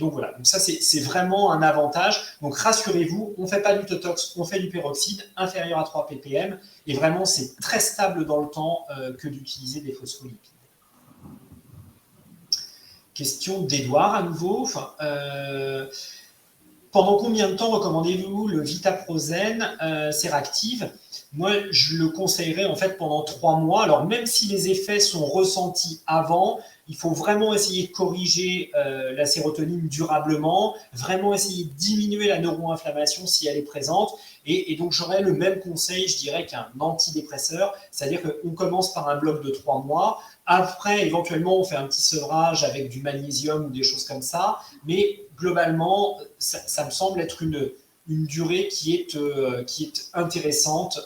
voilà, donc ça c'est vraiment un avantage. Donc rassurez-vous, on ne fait pas du TOTOX, on fait du peroxyde inférieur à 3 ppm, et vraiment c'est très stable dans le temps que d'utiliser des phospholipides. Question d'Edouard à nouveau. Pendant combien de temps recommandez-vous le Vitaprozène Seractive? moi, je le conseillerais en fait pendant 3 mois. Alors, même si les effets sont ressentis avant, il faut vraiment essayer de corriger la sérotonine durablement, vraiment essayer de diminuer la neuroinflammation si elle est présente. Et donc, j'aurais le même conseil, je dirais, qu'un antidépresseur, c'est-à-dire qu'on commence par un bloc de 3 mois. Après, éventuellement, on fait un petit sevrage avec du magnésium ou des choses comme ça. Mais globalement, ça me semble être une durée qui est intéressante.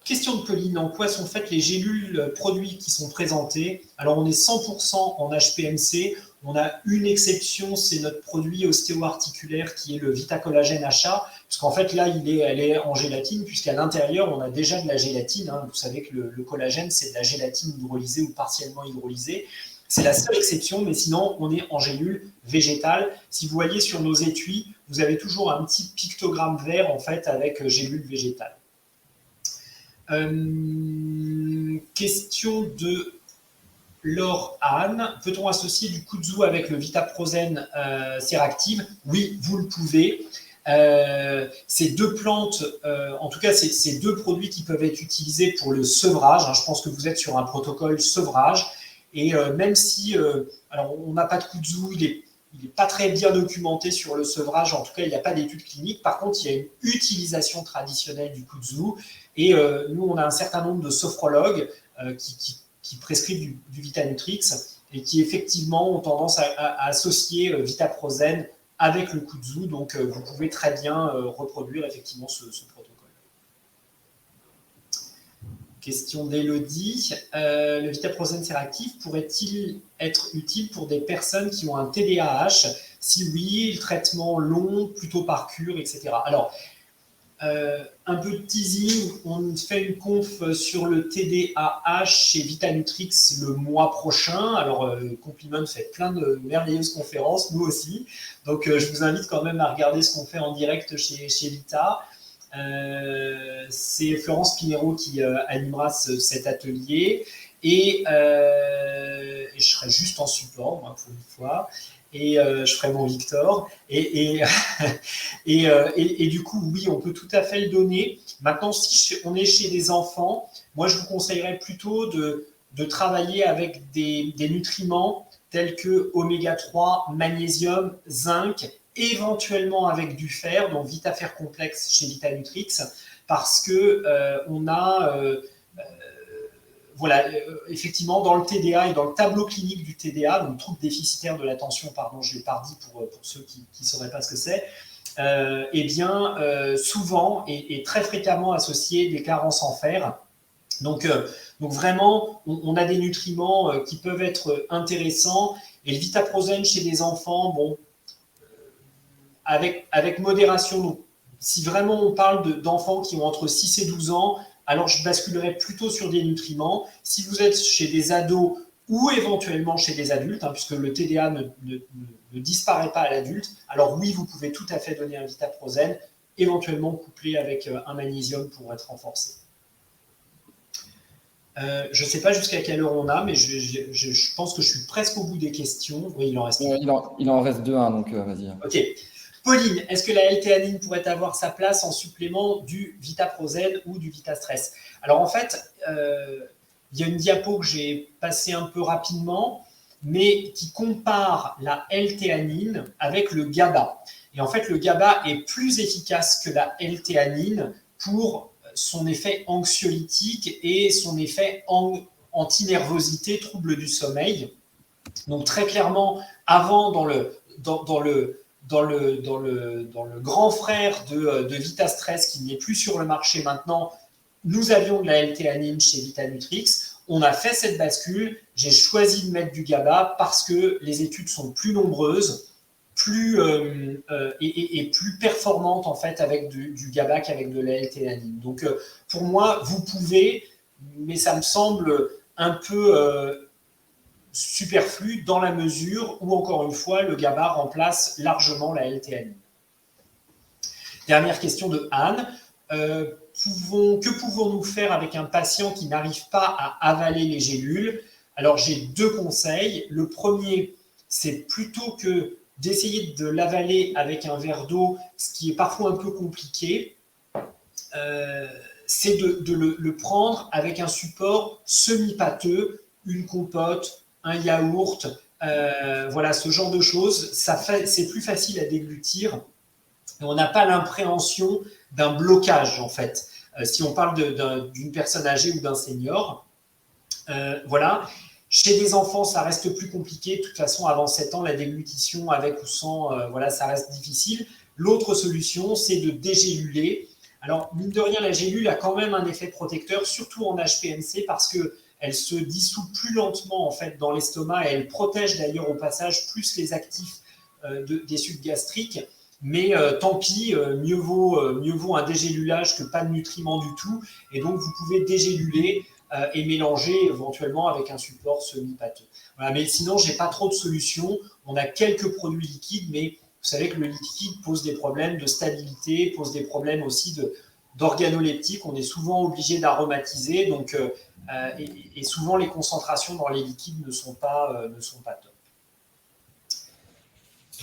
Question de Pauline, en quoi sont faites les gélules produits qui sont présentés? Alors on est 100% en HPMC, on a une exception, c'est notre produit ostéo-articulaire qui est le Vitacollagène HA, puisqu'en fait là elle est en gélatine, puisqu'à l'intérieur on a déjà de la gélatine, hein. Vous savez que le collagène c'est de la gélatine hydrolysée ou partiellement hydrolysée. C'est la seule exception, mais sinon, on est en gélule végétale. Si vous voyez sur nos étuis, vous avez toujours un petit pictogramme vert, en fait, avec gélule végétale. Question de Laure Anne. Peut-on associer du kudzu avec le Vitaprozène Séractive? Oui, vous le pouvez. Ces deux plantes, en tout cas, c'est deux produits qui peuvent être utilisés pour le sevrage. Hein. Je pense que vous êtes sur un protocole sevrage. Et même si, alors on n'a pas de kudzu, il n'est pas très bien documenté sur le sevrage, en tout cas il n'y a pas d'études cliniques. Par contre, il y a une utilisation traditionnelle du kudzu. Et nous, on a un certain nombre de sophrologues qui prescrivent du Vitanutrix et qui effectivement ont tendance à associer Vitaprozène avec le kudzu. Donc vous pouvez très bien reproduire effectivement ce protocole. Question d'Élodie. Le Vitaprozène Séractive pourrait-il être utile pour des personnes qui ont un TDAH? Si oui, le traitement long, plutôt par cure, etc. Alors, un peu de teasing, on fait une conf sur le TDAH chez Vitanutrix le mois prochain. Alors, Compliment fait plein de merveilleuses conférences, nous aussi. Donc, je vous invite quand même à regarder ce qu'on fait en direct chez Vita. C'est Florence Pinero qui animera cet atelier et je serai juste en support, moi, pour une fois, et je ferai mon Victor et du coup oui, on peut tout à fait le donner. Maintenant, si on est chez des enfants, moi je vous conseillerais plutôt de travailler avec des nutriments tels que oméga 3, magnésium, zinc, éventuellement avec du fer, donc VitaFer complexe chez Vitanutrix, parce que on a, voilà, effectivement, dans le TDA et dans le tableau clinique du TDA, donc trouble déficitaire de l'attention, pardon, je ne l'ai pas dit pour ceux qui ne sauraient pas ce que c'est, eh bien, souvent et très fréquemment associé des carences en fer. Donc vraiment, on a des nutriments qui peuvent être intéressants, et le Vitaprozène chez les enfants, bon, avec modération. Donc, si vraiment on parle d'enfants qui ont entre 6 et 12 ans, alors je basculerai plutôt sur des nutriments. Si vous êtes chez des ados ou éventuellement chez des adultes, hein, puisque le TDA ne disparaît pas à l'adulte, alors oui, vous pouvez tout à fait donner un Vitaprozène, éventuellement couplé avec un magnésium pour être renforcé. Je ne sais pas jusqu'à quelle heure on a, mais je pense que je suis presque au bout des questions. Oui, il en reste. Il en reste 2, hein, donc vas-y. Ok. Pauline, est-ce que la L-théanine pourrait avoir sa place en supplément du Vitaprozène ou du Vitastress? Alors en fait, il y a une diapo que j'ai passée un peu rapidement, mais qui compare la L-théanine avec le GABA. Et en fait, le GABA est plus efficace que la L-théanine pour son effet anxiolytique et son effet antinervosité, trouble du sommeil. Donc très clairement, avant, dans le grand frère de Vitastress, qui n'est plus sur le marché maintenant, nous avions de la L-théanine chez Vitanutrix. On a fait cette bascule. J'ai choisi de mettre du GABA parce que les études sont plus nombreuses, et plus performantes en fait avec du GABA qu'avec de la L-théanine. Donc pour moi, vous pouvez, mais ça me semble un peu superflu dans la mesure où, encore une fois, le GABA remplace largement la L-théanine. Dernière question de Anne. Que pouvons-nous faire avec un patient qui n'arrive pas à avaler les gélules? Alors, j'ai 2 conseils. Le premier, c'est plutôt que d'essayer de l'avaler avec un verre d'eau, ce qui est parfois un peu compliqué, c'est de le prendre avec un support semi-pâteux, une compote, un yaourt, voilà, ce genre de choses. C'est plus facile à déglutir et on n'a pas l'impréhension d'un blocage, en fait. Si on parle d'une personne âgée ou d'un senior, voilà. Chez des enfants, ça reste plus compliqué. De toute façon, avant 7 ans, la déglutition avec ou sans, voilà, ça reste difficile. L'autre solution, c'est de dégéluler. Alors, mine de rien, la gélule a quand même un effet protecteur, surtout en HPMC, parce qu'elle se dissout plus lentement en fait, dans l'estomac et elle protège d'ailleurs au passage plus les actifs des sucs gastriques. Mais tant pis, mieux vaut un dégélulage que pas de nutriments du tout. Et donc, vous pouvez dégéluler et mélanger éventuellement avec un support semi-pâteux. Voilà, mais sinon, je n'ai pas trop de solutions. On a quelques produits liquides, mais vous savez que le liquide pose des problèmes de stabilité, pose des problèmes aussi d'organoleptique. On est souvent obligé d'aromatiser, donc, et souvent les concentrations dans les liquides ne sont pas top.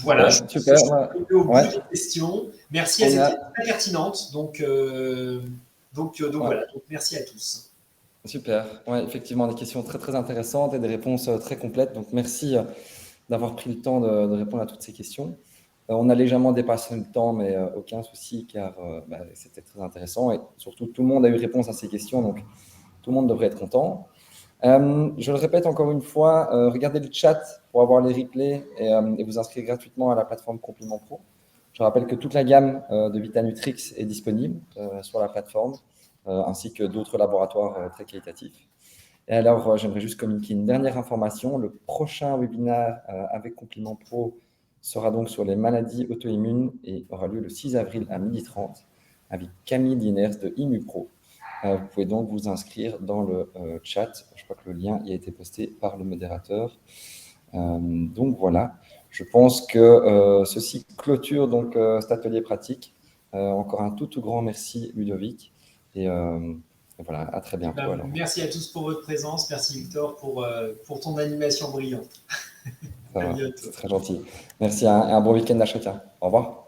Voilà, je super. suis arrivé au bout des questions. Merci, elles étaient très pertinentes. Donc voilà, donc merci à tous. Super. Ouais, effectivement, des questions très, très intéressantes et des réponses très complètes. Donc, merci d'avoir pris le temps de répondre à toutes ces questions. On a légèrement dépassé le temps, mais aucun souci, car c'était très intéressant. Et surtout, tout le monde a eu réponse à ces questions, donc tout le monde devrait être content. Je le répète encore une fois, regardez le chat pour avoir les replays et vous inscrire gratuitement à la plateforme Compliment Pro. Je rappelle que toute la gamme de Vitanutrix est disponible sur la plateforme, ainsi que d'autres laboratoires très qualitatifs. Et alors, j'aimerais juste communiquer une dernière information. Le prochain webinaire avec Compliment Pro sera donc sur les maladies auto-immunes et aura lieu le 6 avril à 12h30 avec Camille Diners de ImuPro. Vous pouvez donc vous inscrire dans le chat. Je crois que le lien y a été posté par le modérateur. Donc voilà, je pense que ceci clôture donc cet atelier pratique. Encore un tout grand merci Ludovic. Et voilà, à très bientôt. Alors. Merci à tous pour votre présence. Merci Victor pour ton animation brillante. C'est très gentil. Merci, un bon week-end à chacun. Au revoir.